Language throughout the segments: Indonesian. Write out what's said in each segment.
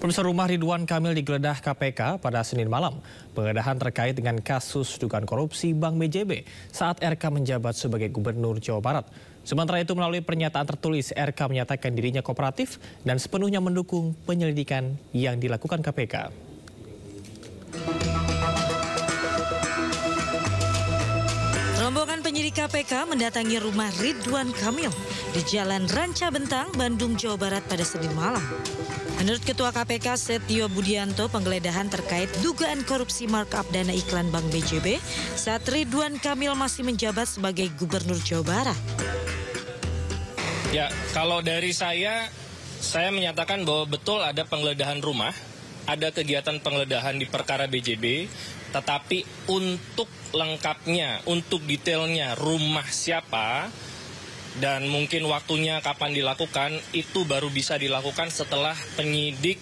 Pemirsa, rumah Ridwan Kamil digeledah KPK pada Senin malam. Penggeledahan terkait dengan kasus dugaan korupsi Bank BJB saat RK menjabat sebagai Gubernur Jawa Barat. Sementara itu, melalui pernyataan tertulis, RK menyatakan dirinya kooperatif dan sepenuhnya mendukung penyelidikan yang dilakukan KPK. Rombongan penyidik KPK mendatangi rumah Ridwan Kamil di Jalan Ranca Bentang, Bandung, Jawa Barat pada Senin malam. Menurut Ketua KPK Setio Budianto, penggeledahan terkait dugaan korupsi markup dana iklan Bank BJB saat Ridwan Kamil masih menjabat sebagai Gubernur Jawa Barat. Ya, kalau dari saya menyatakan bahwa betul ada penggeledahan rumah, ada kegiatan penggeledahan di perkara BJB, tetapi untuk lengkapnya, untuk detailnya rumah siapa, dan mungkin waktunya kapan dilakukan, itu baru bisa dilakukan setelah penyidik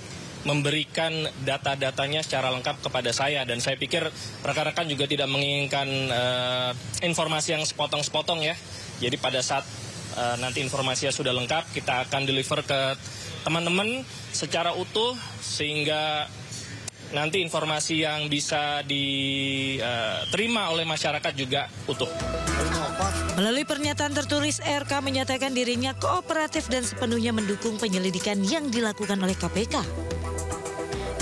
memberikan data-datanya secara lengkap kepada saya. Dan saya pikir rekan-rekan juga tidak menginginkan informasi yang sepotong-sepotong ya. Jadi pada saat nanti informasinya sudah lengkap, kita akan deliver ke teman-teman secara utuh, sehingga nanti informasi yang bisa diterima oleh masyarakat juga utuh. Melalui pernyataan tertulis, RK menyatakan dirinya kooperatif dan sepenuhnya mendukung penyelidikan yang dilakukan oleh KPK.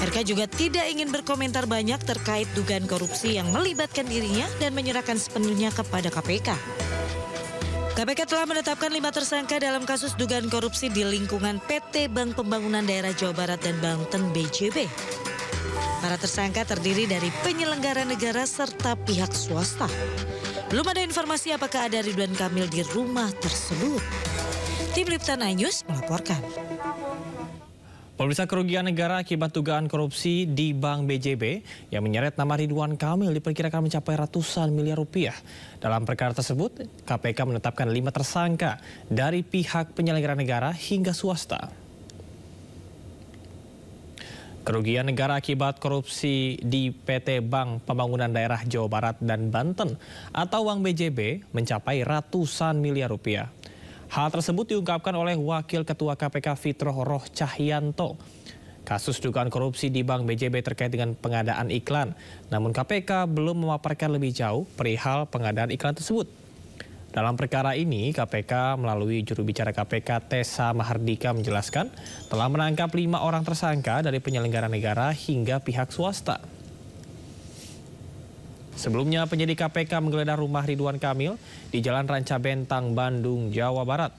RK juga tidak ingin berkomentar banyak terkait dugaan korupsi yang melibatkan dirinya dan menyerahkan sepenuhnya kepada KPK. KPK telah menetapkan 5 tersangka dalam kasus dugaan korupsi di lingkungan PT Bank Pembangunan Daerah Jawa Barat dan Banten BJB. Para tersangka terdiri dari penyelenggara negara serta pihak swasta. Belum ada informasi apakah ada Ridwan Kamil di rumah tersebut. Tim Liputan iNews melaporkan. Pemirsa, kerugian negara akibat dugaan korupsi di Bank BJB yang menyeret nama Ridwan Kamil diperkirakan mencapai ratusan miliar rupiah. Dalam perkara tersebut, KPK menetapkan 5 tersangka dari pihak penyelenggara negara hingga swasta. Kerugian negara akibat korupsi di PT Bank Pembangunan Daerah Jawa Barat dan Banten atau Bank BJB mencapai ratusan miliar rupiah. Hal tersebut diungkapkan oleh Wakil Ketua KPK Fitroh Roh Cahyanto. Kasus dugaan korupsi di Bank BJB terkait dengan pengadaan iklan. Namun KPK belum memaparkan lebih jauh perihal pengadaan iklan tersebut. Dalam perkara ini, KPK melalui juru bicara KPK Tessa Mahardika menjelaskan telah menangkap 5 orang tersangka dari penyelenggara negara hingga pihak swasta. Sebelumnya, penyidik KPK menggeledah rumah Ridwan Kamil di Jalan Ranca Bentang, Bandung, Jawa Barat.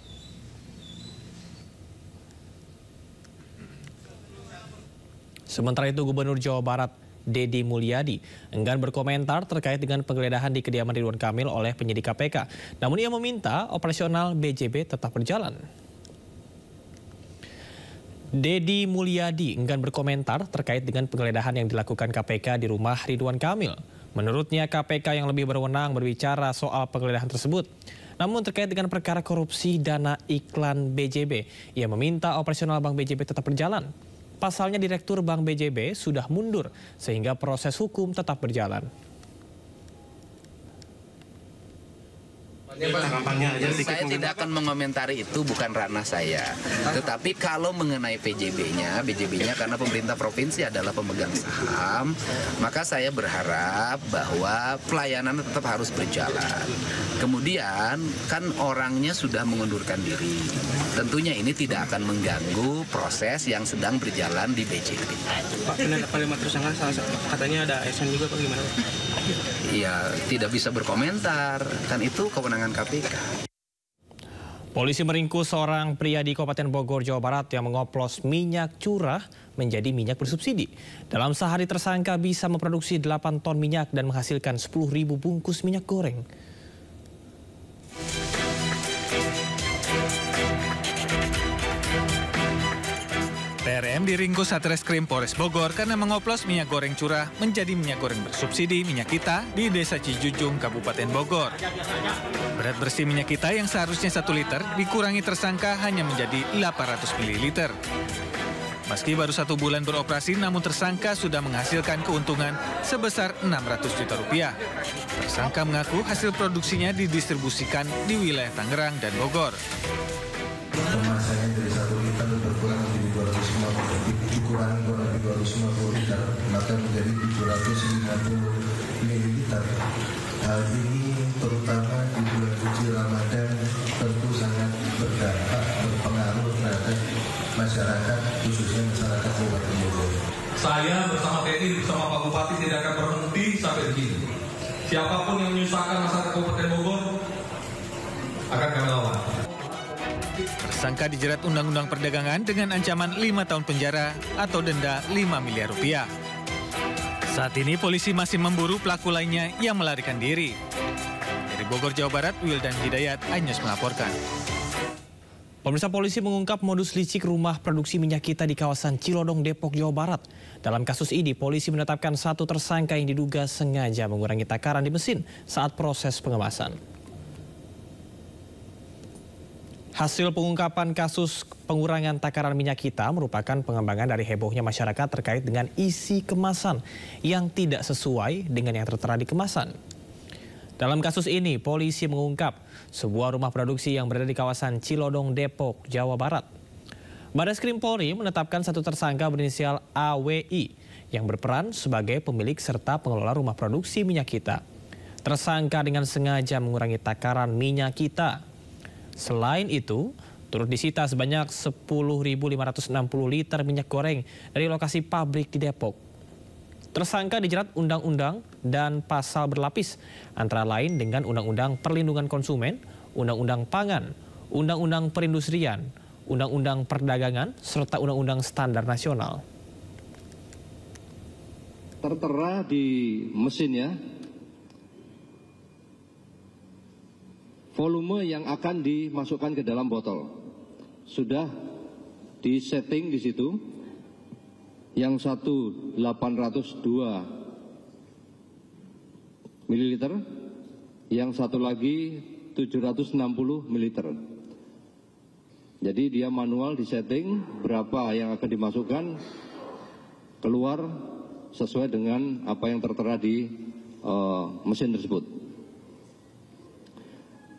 Sementara itu, Gubernur Jawa Barat Deddy Mulyadi enggan berkomentar terkait dengan penggeledahan di kediaman Ridwan Kamil oleh penyidik KPK. Namun ia meminta operasional BJB tetap berjalan. Deddy Mulyadi enggan berkomentar terkait dengan penggeledahan yang dilakukan KPK di rumah Ridwan Kamil. Menurutnya KPK yang lebih berwenang berbicara soal penggeledahan tersebut. Namun terkait dengan perkara korupsi dana iklan BJB, ia meminta operasional Bank BJB tetap berjalan. Pasalnya Direktur Bank BJB sudah mundur sehingga proses hukum tetap berjalan. Saya tidak akan mengomentari itu, bukan ranah saya. Tetapi kalau mengenai BJB-nya karena pemerintah provinsi adalah pemegang saham, maka saya berharap bahwa pelayanan tetap harus berjalan. Kemudian kan orangnya sudah mengundurkan diri. Tentunya ini tidak akan mengganggu proses yang sedang berjalan di BJB. Pak, penetapan 5 tersangka katanya ada ASN juga, Pak, gimana? Iya, tidak bisa berkomentar, kan itu kewenangan KPK. Polisi meringkus seorang pria di Kabupaten Bogor, Jawa Barat yang mengoplos minyak curah menjadi minyak bersubsidi. Dalam sehari tersangka bisa memproduksi 8 ton minyak dan menghasilkan 10.000 bungkus minyak goreng. PRM diringkus Satreskrim Polres Bogor karena mengoplos minyak goreng curah menjadi minyak goreng bersubsidi Minyak Kita di Desa Cijujung, Kabupaten Bogor. Berat bersih Minyak Kita yang seharusnya 1 liter dikurangi tersangka hanya menjadi 800 ml. Meski baru 1 bulan beroperasi, namun tersangka sudah menghasilkan keuntungan sebesar 600 juta rupiah. Tersangka mengaku hasil produksinya didistribusikan di wilayah Tangerang dan Bogor. Kemasannya dari 1 liter berkurang menjadi 250, cukup dikurangi kurang lebih 250 liter, maka menjadi 750 ml. Hal ini terutama di bulan suci Ramadan tentu sangat berdampak, berpengaruh terhadap masyarakat, khususnya masyarakat Kabupaten Bogor. Saya bersama TNI, bersama Pak Bupati tidak akan berhenti sampai di sini. Siapapun yang menyusahkan masyarakat Kabupaten Bogor akan kami lawan. Tersangka dijerat Undang-Undang Perdagangan dengan ancaman 5 tahun penjara atau denda 5 miliar rupiah. Saat ini polisi masih memburu pelaku lainnya yang melarikan diri. Dari Bogor, Jawa Barat, Wildan Hidayat, iNews melaporkan. Pemirsa, polisi mengungkap modus licik rumah produksi minyak kita di kawasan Cilodong, Depok, Jawa Barat. Dalam kasus ini, polisi menetapkan 1 tersangka yang diduga sengaja mengurangi takaran di mesin saat proses pengemasan. Hasil pengungkapan kasus pengurangan takaran minyak kita merupakan pengembangan dari hebohnya masyarakat terkait dengan isi kemasan yang tidak sesuai dengan yang tertera di kemasan. Dalam kasus ini, polisi mengungkap sebuah rumah produksi yang berada di kawasan Cilodong, Depok, Jawa Barat. Bareskrim Polri menetapkan 1 tersangka berinisial AWI yang berperan sebagai pemilik serta pengelola rumah produksi minyak kita. Tersangka dengan sengaja mengurangi takaran minyak kita. Selain itu, turut disita sebanyak 10.560 liter minyak goreng dari lokasi pabrik di Depok. Tersangka dijerat undang-undang dan pasal berlapis, antara lain dengan Undang-Undang Perlindungan Konsumen, Undang-Undang Pangan, Undang-Undang Perindustrian, Undang-Undang Perdagangan, serta Undang-Undang Standar Nasional. Tertera di mesinnya volume yang akan dimasukkan ke dalam botol. Sudah disetting di situ. Yang satu 802 ml, yang satu lagi 760 ml. Jadi dia manual disetting berapa yang akan dimasukkan, keluar sesuai dengan apa yang tertera di mesin tersebut.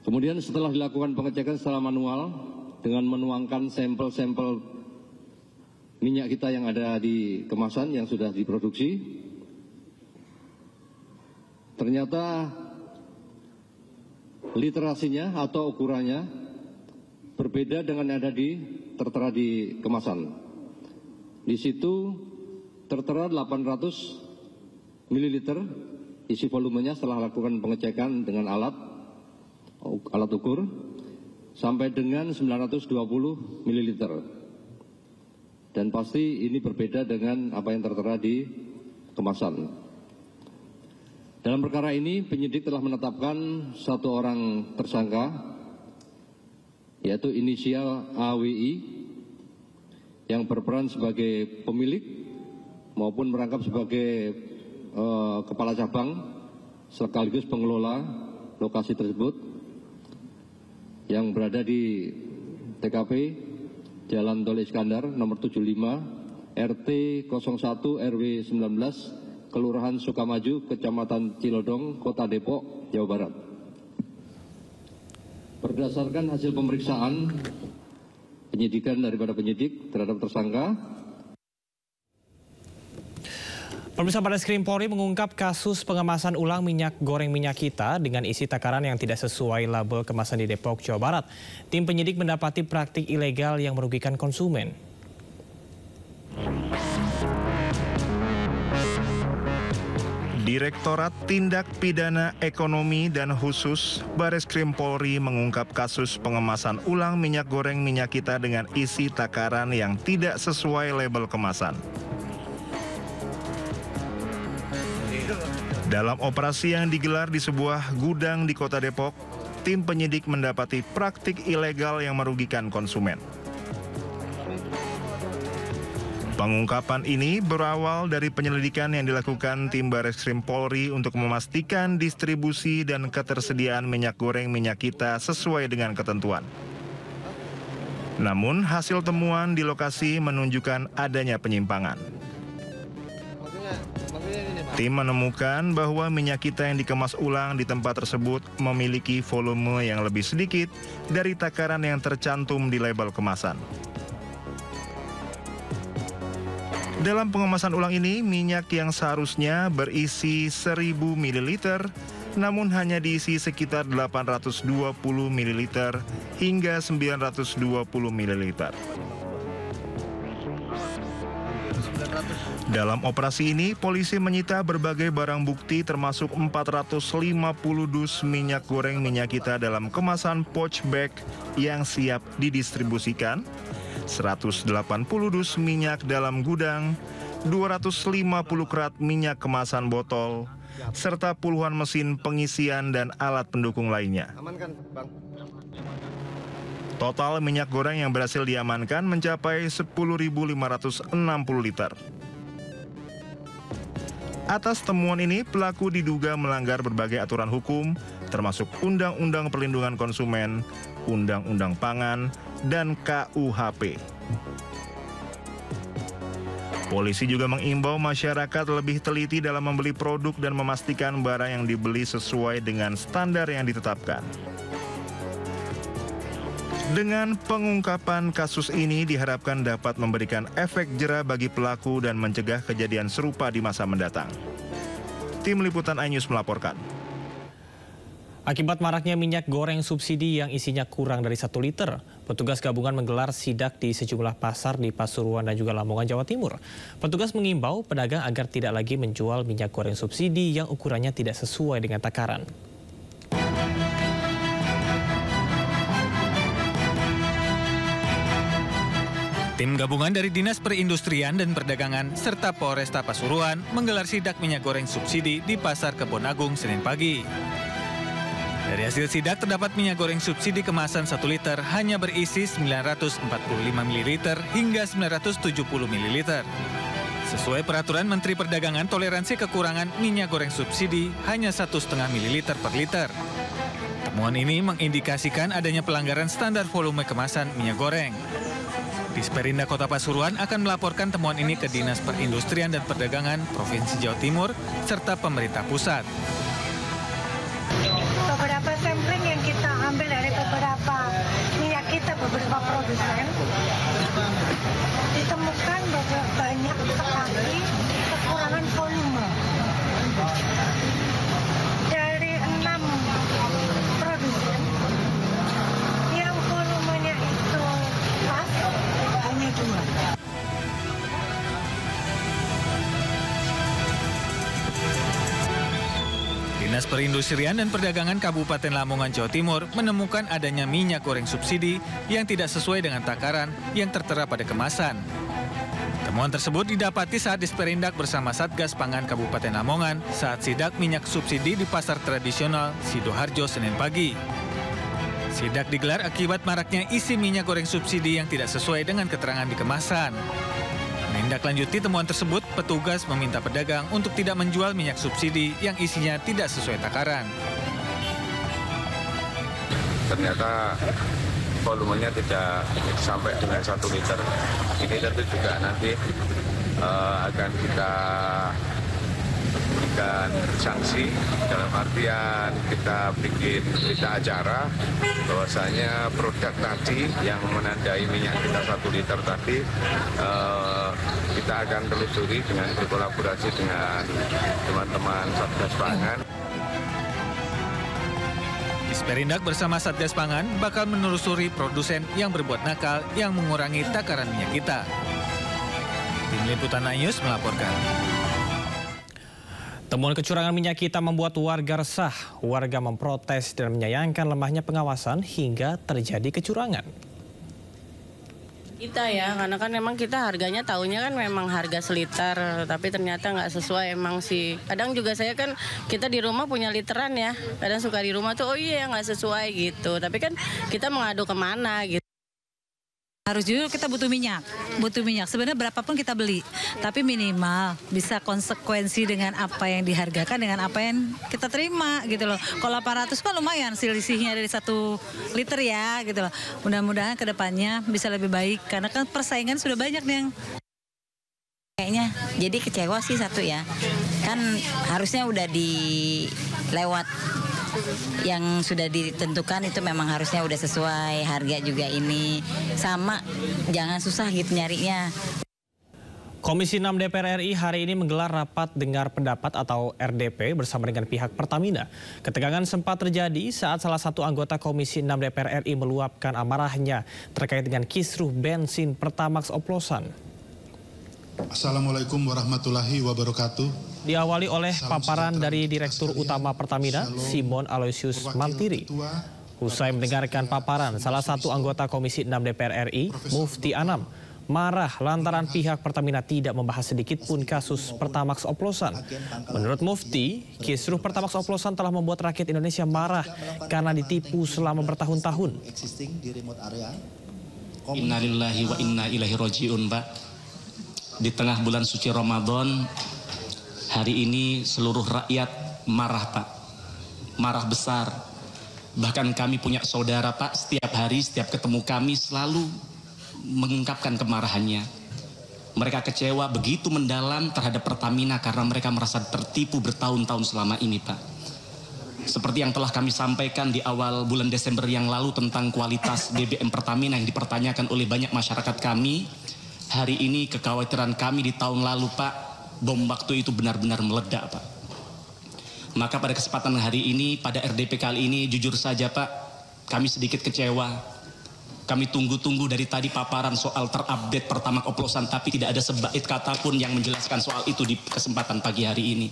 Kemudian setelah dilakukan pengecekan secara manual dengan menuangkan sampel-sampel minyak kita yang ada di kemasan yang sudah diproduksi, ternyata literasinya atau ukurannya berbeda dengan yang ada tertera di kemasan. Di situ tertera 800 ml isi volumenya setelah lakukan pengecekan dengan alat ukur sampai dengan 920 ml. Dan pasti ini berbeda dengan apa yang tertera di kemasan. Dalam perkara ini penyidik telah menetapkan 1 orang tersangka, yaitu inisial AWI yang berperan sebagai pemilik maupun merangkap sebagai kepala cabang sekaligus pengelola lokasi tersebut yang berada di TKP Jalan Tol Iskandar nomor 75 RT 01 RW 19 Kelurahan Sukamaju, Kecamatan Cilodong, Kota Depok, Jawa Barat. Berdasarkan hasil pemeriksaan penyidikan daripada penyidik terhadap tersangka, Pemirsa, Bareskrim Polri mengungkap kasus pengemasan ulang minyak goreng minyak kita dengan isi takaran yang tidak sesuai label kemasan di Depok, Jawa Barat. Tim penyidik mendapati praktik ilegal yang merugikan konsumen. Direktorat Tindak Pidana Ekonomi dan Khusus Bareskrim Polri mengungkap kasus pengemasan ulang minyak goreng minyak kita dengan isi takaran yang tidak sesuai label kemasan. Dalam operasi yang digelar di sebuah gudang di Kota Depok, tim penyidik mendapati praktik ilegal yang merugikan konsumen. Pengungkapan ini berawal dari penyelidikan yang dilakukan tim Bareskrim Polri untuk memastikan distribusi dan ketersediaan minyak goreng minyak kita sesuai dengan ketentuan. Namun hasil temuan di lokasi menunjukkan adanya penyimpangan. Tim menemukan bahwa minyak kita yang dikemas ulang di tempat tersebut memiliki volume yang lebih sedikit dari takaran yang tercantum di label kemasan. Dalam pengemasan ulang ini, minyak yang seharusnya berisi 1000 ml, namun hanya diisi sekitar 820 ml hingga 920 ml. Dalam operasi ini, polisi menyita berbagai barang bukti termasuk 450 dus minyak goreng minyak kita dalam kemasan pouch bag yang siap didistribusikan, 180 dus minyak dalam gudang, 250 kerat minyak kemasan botol, serta puluhan mesin pengisian dan alat pendukung lainnya. Total minyak goreng yang berhasil diamankan mencapai 10.560 liter. Atas temuan ini, pelaku diduga melanggar berbagai aturan hukum, termasuk Undang-Undang Perlindungan Konsumen, Undang-Undang Pangan, dan KUHP. Polisi juga mengimbau masyarakat lebih teliti dalam membeli produk dan memastikan barang yang dibeli sesuai dengan standar yang ditetapkan. Dengan pengungkapan kasus ini diharapkan dapat memberikan efek jera bagi pelaku dan mencegah kejadian serupa di masa mendatang. Tim Liputan iNews melaporkan. Akibat maraknya minyak goreng subsidi yang isinya kurang dari 1 liter, petugas gabungan menggelar sidak di sejumlah pasar di Pasuruan dan juga Lamongan, Jawa Timur. Petugas mengimbau pedagang agar tidak lagi menjual minyak goreng subsidi yang ukurannya tidak sesuai dengan takaran. Tim gabungan dari Dinas Perindustrian dan Perdagangan serta Polresta Pasuruan menggelar sidak minyak goreng subsidi di Pasar Kebon Agung Senin pagi. Dari hasil sidak terdapat minyak goreng subsidi kemasan 1 liter hanya berisi 945 ml hingga 970 ml. Sesuai peraturan Menteri Perdagangan, toleransi kekurangan minyak goreng subsidi hanya 1,5 ml per liter. Temuan ini mengindikasikan adanya pelanggaran standar volume kemasan minyak goreng. Disperindak Kota Pasuruan akan melaporkan temuan ini ke Dinas Perindustrian dan Perdagangan Provinsi Jawa Timur serta pemerintah pusat. Beberapa sampling yang kita ambil dari beberapa minyak kita, beberapa produsen, ditemukan bahwa banyak sekali kekurangan volume. Dari 6 produsen yang volumenya itu pas, hanya 2. Dinas Perindustrian dan Perdagangan Kabupaten Lamongan, Jawa Timur menemukan adanya minyak goreng subsidi yang tidak sesuai dengan takaran yang tertera pada kemasan. Temuan tersebut didapati saat Disperindak bersama Satgas Pangan Kabupaten Lamongan saat sidak minyak subsidi di Pasar Tradisional Sidoarjo Senin pagi. Sidak digelar akibat maraknya isi minyak goreng subsidi yang tidak sesuai dengan keterangan di kemasan. Menindaklanjuti temuan tersebut, petugas meminta pedagang untuk tidak menjual minyak subsidi yang isinya tidak sesuai takaran. Ternyata volumenya tidak sampai dengan 1 liter. Ini tentu juga nanti akan kita berikan sanksi, dalam artian kita bikin berita acara bahwasanya produk tadi yang menandai minyak kita 1 liter tadi kita akan telusuri dengan berkolaborasi dengan teman-teman Satgas Pangan. Disperindak bersama Satgas Pangan bakal menelusuri produsen yang berbuat nakal yang mengurangi takaran minyak kita. Tim Liputan iNews melaporkan. Temuan kecurangan minyak kita membuat warga resah. Warga memprotes dan menyayangkan lemahnya pengawasan hingga terjadi kecurangan. Kita ya, karena kan memang kita harganya tahunya kan memang harga seliter, tapi ternyata nggak sesuai emang sih. Kadang juga saya kan, kita di rumah punya literan ya, kadang suka di rumah tuh, oh iya nggak sesuai gitu. Tapi kan kita mengadu kemana gitu. Harus jujur kita butuh minyak. Sebenarnya berapapun kita beli, tapi minimal bisa konsekuensi dengan apa yang dihargakan dengan apa yang kita terima gitu loh. Kalau 800 kan lumayan selisihnya dari 1 liter ya gitu loh. Mudah-mudahan kedepannya bisa lebih baik karena kan persaingan sudah banyak nih yang kayaknya jadi kecewa sih satu ya. Kan harusnya udah dilewat yang sudah ditentukan itu memang harusnya udah sesuai harga juga ini sama jangan susah gitu nyarinya. Komisi 6 DPR RI hari ini menggelar rapat dengar pendapat atau RDP bersama dengan pihak Pertamina. Ketegangan sempat terjadi saat salah satu anggota Komisi 6 DPR RI meluapkan amarahnya terkait dengan kisruh bensin Pertamax oplosan. Assalamualaikum warahmatullahi wabarakatuh. Diawali oleh paparan dari Direktur Utama Pertamina, Simon Aloysius Mantiri. Usai mendengarkan paparan, salah satu anggota Komisi 6 DPR RI, Mufti Anam, marah lantaran pihak Pertamina tidak membahas sedikit pun kasus Pertamax oplosan. Menurut Mufti, kisruh Pertamax oplosan telah membuat rakyat Indonesia marah karena ditipu selama bertahun-tahun. Innalillahi wa inna ilaihi rajiun, Pak. Di tengah bulan suci Ramadan, hari ini seluruh rakyat marah, Pak. Marah besar. Bahkan kami punya saudara, Pak, setiap hari, setiap ketemu kami selalu mengungkapkan kemarahannya. Mereka kecewa begitu mendalam terhadap Pertamina karena mereka merasa tertipu bertahun-tahun selama ini, Pak. Seperti yang telah kami sampaikan di awal bulan Desember yang lalu tentang kualitas BBM Pertamina yang dipertanyakan oleh banyak masyarakat kami, hari ini kekhawatiran kami di tahun lalu, Pak, bom waktu itu benar-benar meledak, Pak. Maka pada kesempatan hari ini, pada RDP kali ini, jujur saja, Pak, kami sedikit kecewa. Kami tunggu-tunggu dari tadi paparan soal terupdate Pertamax oplosan, tapi tidak ada sebait kata pun yang menjelaskan soal itu di kesempatan pagi hari ini.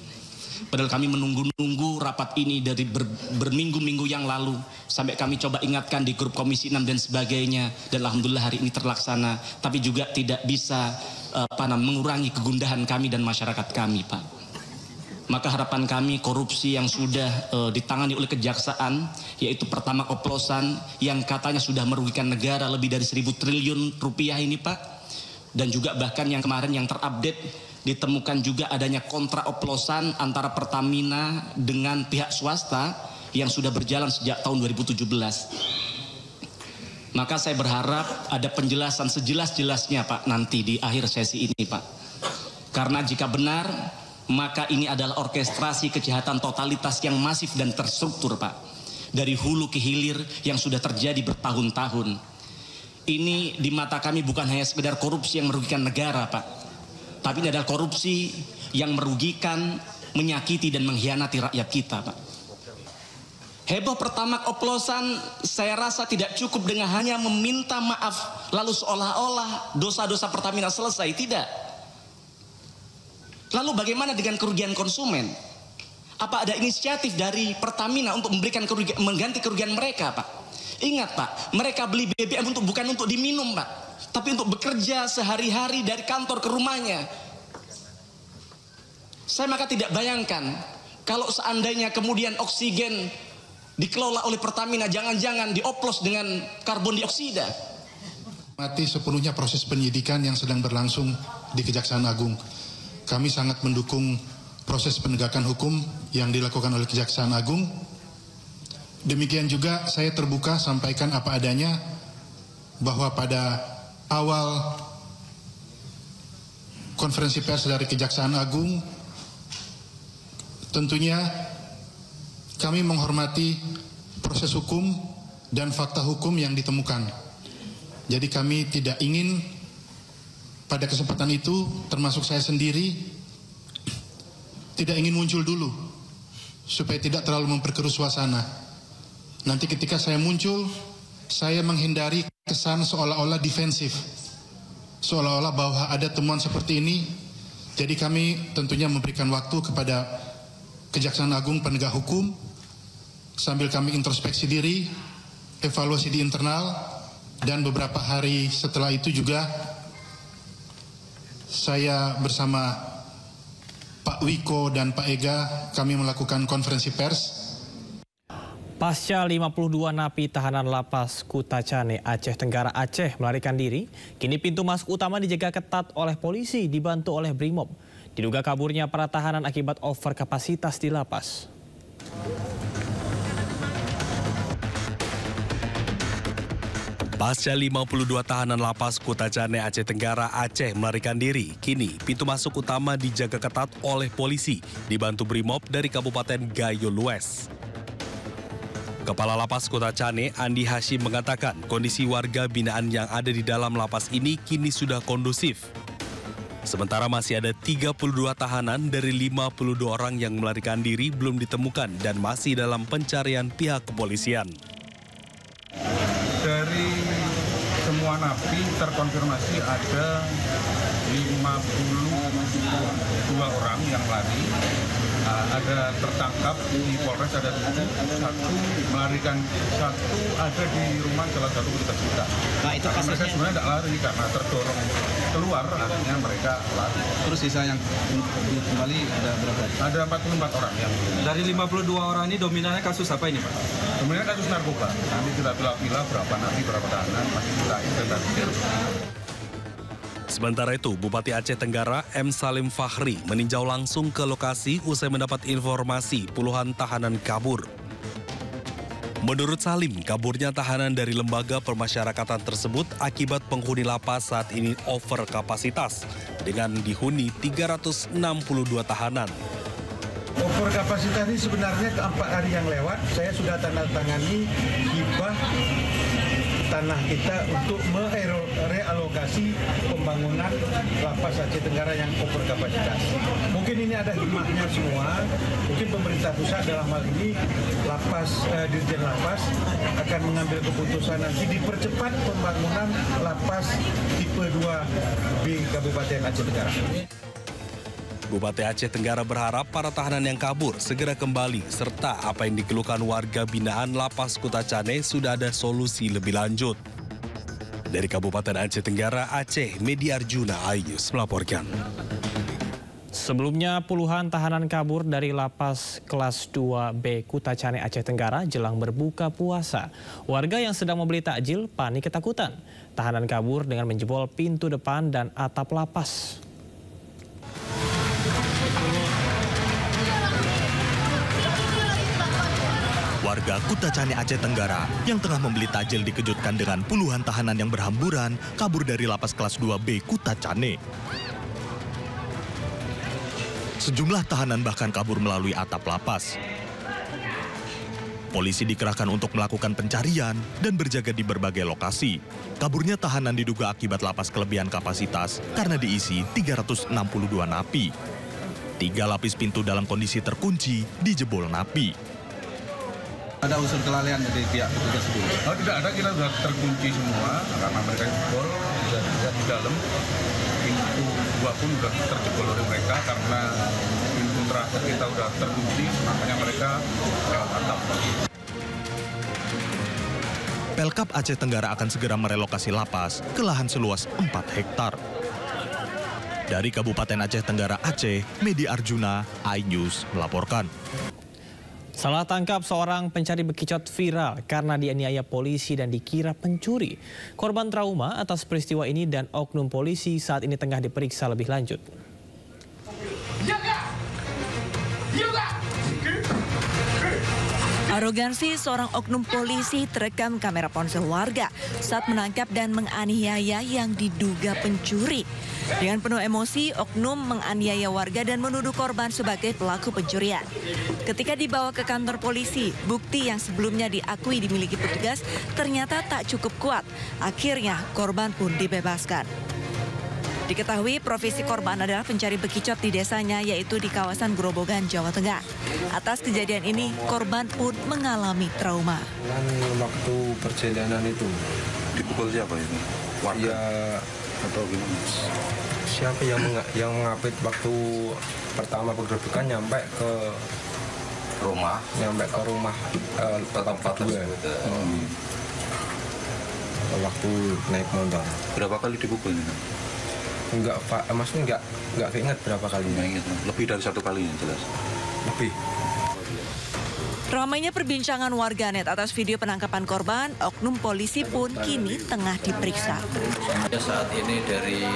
Padahal kami menunggu-nunggu rapat ini dari berminggu-minggu yang lalu, sampai kami coba ingatkan di grup Komisi 6 dan sebagainya, dan alhamdulillah hari ini terlaksana, tapi juga tidak bisa mengurangi kegundahan kami dan masyarakat kami, Pak. Maka harapan kami korupsi yang sudah ditangani oleh kejaksaan, yaitu Pertamax oplosan yang katanya sudah merugikan negara lebih dari 1.000 triliun rupiah ini, Pak. Dan juga bahkan yang kemarin yang terupdate ditemukan juga adanya kontrak oplosan antara Pertamina dengan pihak swasta yang sudah berjalan sejak tahun 2017. Maka saya berharap ada penjelasan sejelas-jelasnya, Pak, nanti di akhir sesi ini, Pak. Karena jika benar, maka ini adalah orkestrasi kejahatan totalitas yang masif dan terstruktur, Pak. Dari hulu ke hilir yang sudah terjadi bertahun-tahun. Ini di mata kami bukan hanya sekedar korupsi yang merugikan negara, Pak. Tapi ini adalah korupsi yang merugikan, menyakiti dan mengkhianati rakyat kita, Pak. Heboh Pertamax oplosan, saya rasa tidak cukup dengan hanya meminta maaf lalu seolah-olah dosa-dosa Pertamina selesai. Tidak. Lalu bagaimana dengan kerugian konsumen? Apa ada inisiatif dari Pertamina untuk memberikan mengganti kerugian mereka, Pak? Ingat, Pak, mereka beli BBM bukan untuk diminum, Pak, tapi untuk bekerja sehari-hari dari kantor ke rumahnya. Saya maka tidak bayangkan kalau seandainya kemudian oksigen dikelola oleh Pertamina, jangan-jangan dioplos dengan karbon dioksida. Mati sepenuhnya proses penyidikan yang sedang berlangsung di Kejaksaan Agung. Kami sangat mendukung proses penegakan hukum yang dilakukan oleh Kejaksaan Agung. Demikian juga saya terbuka sampaikan apa adanya bahwa pada awal konferensi pers dari Kejaksaan Agung, tentunya kami menghormati proses hukum dan fakta hukum yang ditemukan. Jadi kami tidak ingin pada kesempatan itu, termasuk saya sendiri, tidak ingin muncul dulu, supaya tidak terlalu memperkeruh suasana. Nanti ketika saya muncul, saya menghindari kesan seolah-olah defensif, seolah-olah bahwa ada temuan seperti ini. Jadi kami tentunya memberikan waktu kepada Kejaksaan Agung penegak hukum, sambil kami introspeksi diri, evaluasi di internal, dan beberapa hari setelah itu juga saya bersama Pak Wiko dan Pak Ega kami melakukan konferensi pers. Pasca 52 napi tahanan lapas Kutacane, Aceh Tenggara Aceh melarikan diri, kini pintu masuk utama dijaga ketat oleh polisi dibantu oleh Brimob. Diduga kaburnya para tahanan akibat overkapasitas di lapas. Pasca 52 tahanan lapas Kutacane Aceh Tenggara Aceh melarikan diri, kini pintu masuk utama dijaga ketat oleh polisi, dibantu Brimob dari Kabupaten Gayo Lues. Kepala Lapas Kutacane, Andi Hashim mengatakan kondisi warga binaan yang ada di dalam lapas ini kini sudah kondusif. Sementara masih ada 32 tahanan dari 52 orang yang melarikan diri belum ditemukan dan masih dalam pencarian pihak kepolisian. Dari semua napi terkonfirmasi ada 52 orang yang lari. Ada tertangkap di Polres, ada 7, 1 melarikan, 1 ada di rumah salah satu petugas kita. Nah, itu karena mereka sebenarnya tidak lari karena terdorong keluar, akhirnya mereka lari. Terus sisa yang kembali ada berapa? Ada 44 orang yang. Dari 52 orang ini dominannya kasus apa ini, Pak? Dominannya kasus narkoba. Nanti kita pilih-pilih berapa napi, berapa tahanan, masih kita inventarisir. Sementara itu, Bupati Aceh Tenggara M. Salim Fahri meninjau langsung ke lokasi usai mendapat informasi puluhan tahanan kabur. Menurut Salim, kaburnya tahanan dari lembaga permasyarakatan tersebut akibat penghuni lapas saat ini over kapasitas dengan dihuni 362 tahanan. Over kapasitas ini sebenarnya ke 4 hari yang lewat, saya sudah tanda tangani hibah tanah kita untuk merealokasi pembangunan lapas Aceh Tenggara yang over kapasitas. Mungkin ini ada hikmahnya semua, mungkin pemerintah pusat dalam hal ini Dirjen Lapas akan mengambil keputusan nanti dipercepat pembangunan lapas tipe 2B Kabupaten Aceh Tenggara. Bupati Aceh Tenggara berharap para tahanan yang kabur segera kembali, serta apa yang dikeluhkan warga binaan Lapas Kutacane sudah ada solusi lebih lanjut. Dari Kabupaten Aceh Tenggara, Aceh, Medi Arjuna, iNews melaporkan. Sebelumnya puluhan tahanan kabur dari Lapas Kelas 2B Kutacane Aceh Tenggara jelang berbuka puasa. Warga yang sedang membeli takjil panik ketakutan. Tahanan kabur dengan menjebol pintu depan dan atap lapas. Warga Kutacane Aceh Tenggara yang tengah membeli takjil dikejutkan dengan puluhan tahanan yang berhamburan kabur dari Lapas Kelas 2B Kutacane. Sejumlah tahanan bahkan kabur melalui atap lapas. Polisi dikerahkan untuk melakukan pencarian dan berjaga di berbagai lokasi. Kaburnya tahanan diduga akibat lapas kelebihan kapasitas karena diisi 362 napi. 3 lapis pintu dalam kondisi terkunci dijebol napi. Ada unsur kelalaian dari pihak petugas dulu? Oh, tidak ada, kita sudah terkunci semua karena mereka jebol di dalam. Pintu 2 pun sudah terjebol oleh mereka karena pintu terakhir kita sudah terkunci, makanya mereka lewat atap. Pelkap Aceh Tenggara akan segera merelokasi lapas ke lahan seluas 4 hektar. Dari Kabupaten Aceh Tenggara Aceh, Medi Arjuna, iNews melaporkan. Salah tangkap seorang pencari bekicot viral karena dianiaya polisi dan dikira pencuri. Korban trauma atas peristiwa ini dan oknum polisi saat ini tengah diperiksa lebih lanjut. Arogansi seorang oknum polisi terekam kamera ponsel warga saat menangkap dan menganiaya yang diduga pencuri. Dengan penuh emosi, oknum menganiaya warga dan menuduh korban sebagai pelaku pencurian. Ketika dibawa ke kantor polisi, bukti yang sebelumnya diakui dimiliki petugas ternyata tak cukup kuat. Akhirnya korban pun dibebaskan. Diketahui profesi korban adalah pencari bekicot di desanya, yaitu di kawasan Grobogan, Jawa Tengah. Atas kejadian ini, korban pun mengalami trauma. Waktu perjalanan itu dipukul siapa ini? Warga ya, atau gimana? Siapa yang mengapit waktu pertama penggerbekan nyampe ke rumah? Nyampe ke rumah tempat gue. Waktu naik motor. Berapa kali dipukul ini? Enggak, Pak. Maksudnya enggak keinget berapa kali. Lebih dari 1 kali yang jelas. Lebih. Ramainya perbincangan warganet atas video penangkapan korban, oknum polisi pun kini tengah diperiksa. Saat ini dari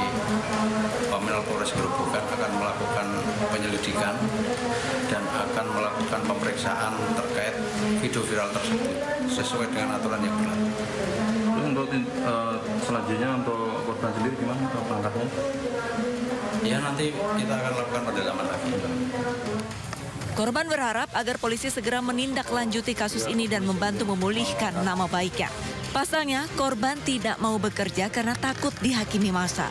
Pamel Polres Grobogan akan melakukan penyelidikan dan akan melakukan pemeriksaan terkait video viral tersebut sesuai dengan aturan yang berlaku. Untuk selanjutnya untuk korban sendiri gimana penangkapnya? Ya nanti kita akan lakukan pendalaman lagi. Korban berharap agar polisi segera menindaklanjuti kasus ini dan membantu memulihkan nama baiknya. Pasalnya, korban tidak mau bekerja karena takut dihakimi massa.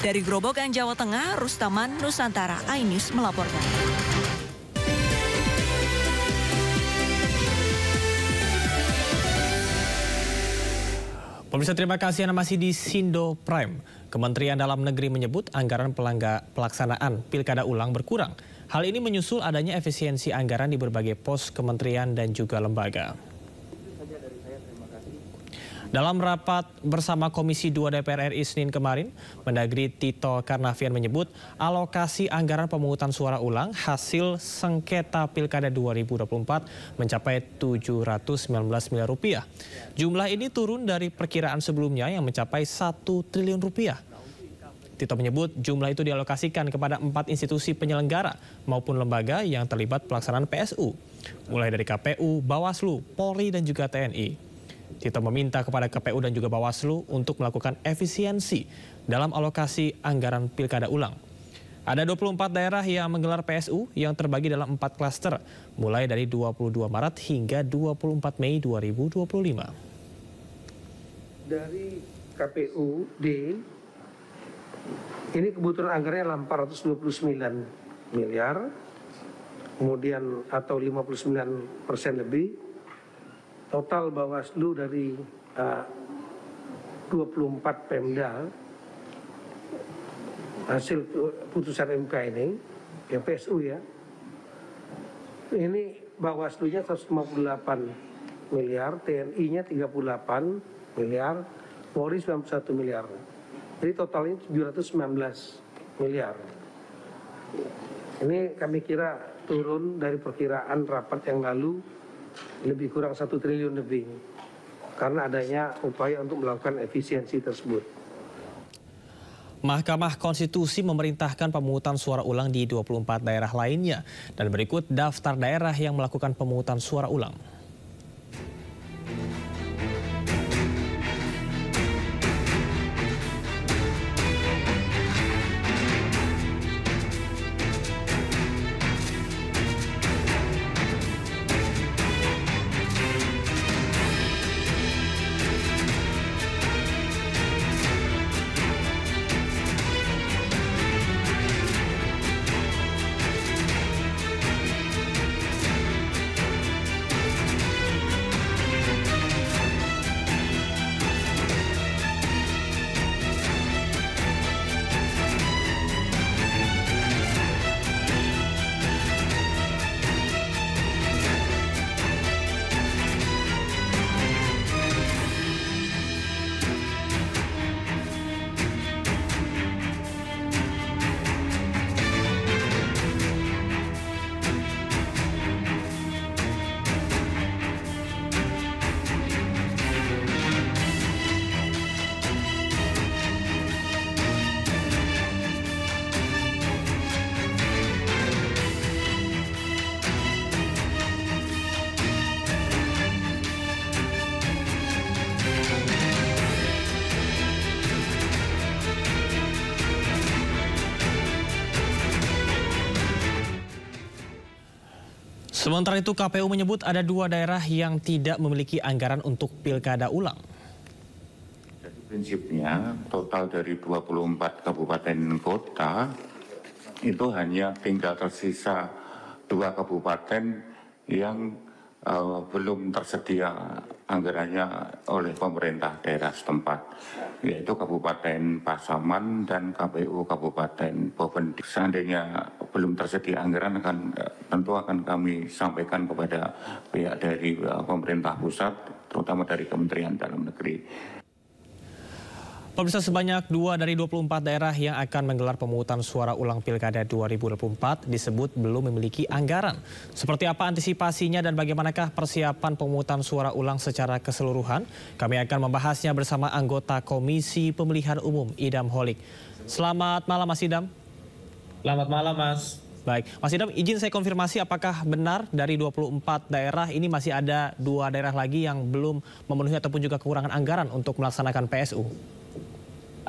Dari Grobogan, Jawa Tengah, Rustaman, Nusantara, iNews melaporkan. Pemirsa, terima kasih Anda masih di Sindo Prime. Kementerian Dalam Negeri menyebut anggaran pelaksanaan pilkada ulang berkurang. Hal ini menyusul adanya efisiensi anggaran di berbagai pos kementerian dan juga lembaga. Dalam rapat bersama Komisi 2 DPR RI Senin kemarin, Mendagri Tito Karnavian menyebut alokasi anggaran pemungutan suara ulang hasil sengketa Pilkada 2024 mencapai 719 miliar rupiah. Jumlah ini turun dari perkiraan sebelumnya yang mencapai 1 triliun rupiah. Tito menyebut jumlah itu dialokasikan kepada 4 institusi penyelenggara maupun lembaga yang terlibat pelaksanaan PSU, mulai dari KPU, Bawaslu, Polri, dan juga TNI. Tito meminta kepada KPU dan juga Bawaslu untuk melakukan efisiensi dalam alokasi anggaran pilkada ulang. Ada 24 daerah yang menggelar PSU yang terbagi dalam 4 klaster, mulai dari 22 Maret hingga 24 Mei 2025. Dari KPUD, ini kebutuhan anggarannya adalah 429 miliar, kemudian atau 59% lebih. Total Bawaslu dari 24 Pemda hasil putusan MK ini, yang PSU ya, ini Bawaslu-nya 158 miliar, TNI-nya 38 miliar, Polri 91 miliar. Jadi totalnya 719 miliar. Ini kami kira turun dari perkiraan rapat yang lalu, lebih kurang 1 triliun lebih, karena adanya upaya untuk melakukan efisiensi tersebut. Mahkamah Konstitusi memerintahkan pemungutan suara ulang di 24 daerah lainnya, dan berikut daftar daerah yang melakukan pemungutan suara ulang. Sementara itu KPU menyebut ada 2 daerah yang tidak memiliki anggaran untuk pilkada ulang. Jadi prinsipnya total dari 24 kabupaten kota itu hanya tinggal tersisa 2 kabupaten yang belum tersedia anggarannya oleh pemerintah daerah setempat, yaitu Kabupaten Pasaman dan KPU Kabupaten Boven. Seandainya belum tersedia anggaran tentu akan kami sampaikan kepada pihak dari pemerintah pusat, terutama dari Kementerian Dalam Negeri. Pemirsa, sebanyak 2 dari 24 daerah yang akan menggelar pemungutan suara ulang Pilkada 2024 disebut belum memiliki anggaran. Seperti apa antisipasinya dan bagaimanakah persiapan pemungutan suara ulang secara keseluruhan? Kami akan membahasnya bersama anggota Komisi Pemilihan Umum Idam Holik. Selamat malam Mas Idam. Selamat malam Mas. Baik, Mas Idam, izin saya konfirmasi apakah benar dari 24 daerah ini masih ada 2 daerah lagi yang belum memenuhi ataupun juga kekurangan anggaran untuk melaksanakan PSU?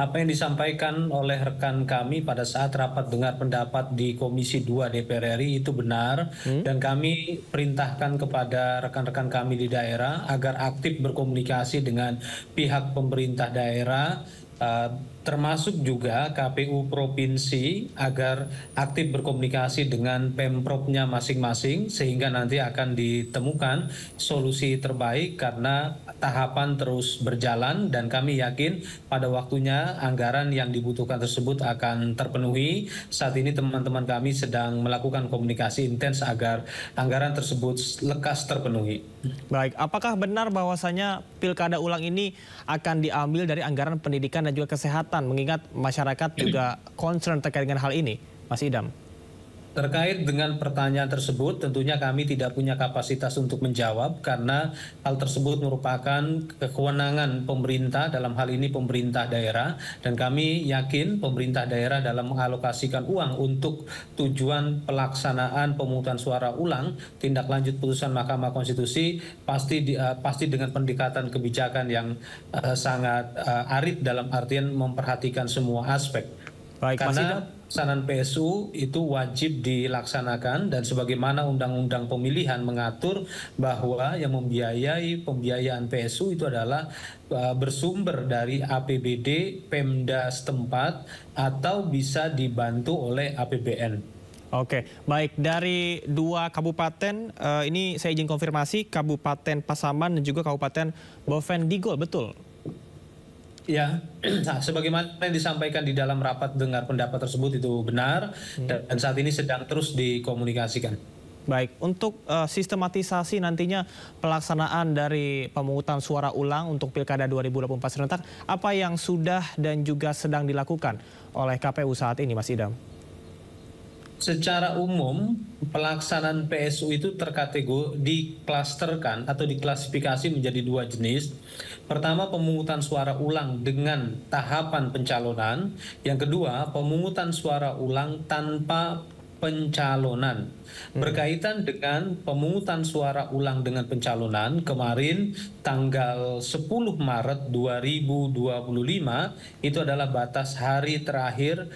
apa yang disampaikan oleh rekan kami pada saat rapat dengar pendapat di Komisi 2 DPR RI itu benar, dan kami perintahkan kepada rekan-rekan kami di daerah agar aktif berkomunikasi dengan pihak pemerintah daerah, termasuk juga KPU Provinsi agar aktif berkomunikasi dengan Pemprovnya masing-masing sehingga nanti akan ditemukan solusi terbaik karena tahapan terus berjalan dan kami yakin pada waktunya anggaran yang dibutuhkan tersebut akan terpenuhi. Saat ini teman-teman kami sedang melakukan komunikasi intens agar anggaran tersebut lekas terpenuhi. Baik, apakah benar bahwasanya pilkada ulang ini akan diambil dari anggaran pendidikan dan juga kesehatan, mengingat masyarakat juga concern terkait dengan hal ini, Mas Idam? Terkait dengan pertanyaan tersebut, tentunya kami tidak punya kapasitas untuk menjawab karena hal tersebut merupakan kewenangan pemerintah, dalam hal ini pemerintah daerah, dan kami yakin pemerintah daerah dalam mengalokasikan uang untuk tujuan pelaksanaan pemungutan suara ulang, tindak lanjut putusan Mahkamah Konstitusi pasti dengan pendekatan kebijakan yang sangat arif dalam artian memperhatikan semua aspek. Baik, karena pelaksanaan PSU itu wajib dilaksanakan dan sebagaimana Undang-Undang Pemilihan mengatur bahwa yang membiayai pembiayaan PSU itu adalah bersumber dari APBD Pemda setempat atau bisa dibantu oleh APBN. Oke, baik, dari 2 kabupaten ini saya izin konfirmasi, Kabupaten Pasaman dan juga Kabupaten Bovendigul, betul? Ya, nah, sebagaimana yang disampaikan di dalam rapat dengar pendapat tersebut itu benar dan saat ini sedang terus dikomunikasikan. Baik, untuk sistematisasi nantinya pelaksanaan dari pemungutan suara ulang untuk Pilkada 2024 serentak, apa yang sudah dan juga sedang dilakukan oleh KPU saat ini, Mas Idam? Secara umum, pelaksanaan PSU itu diklasterkan atau diklasifikasi menjadi 2 jenis. Pertama, pemungutan suara ulang dengan tahapan pencalonan. Yang kedua, pemungutan suara ulang tanpa pencalonan. Berkaitan dengan pemungutan suara ulang dengan pencalonan, kemarin tanggal 10 Maret 2025 itu adalah batas hari terakhir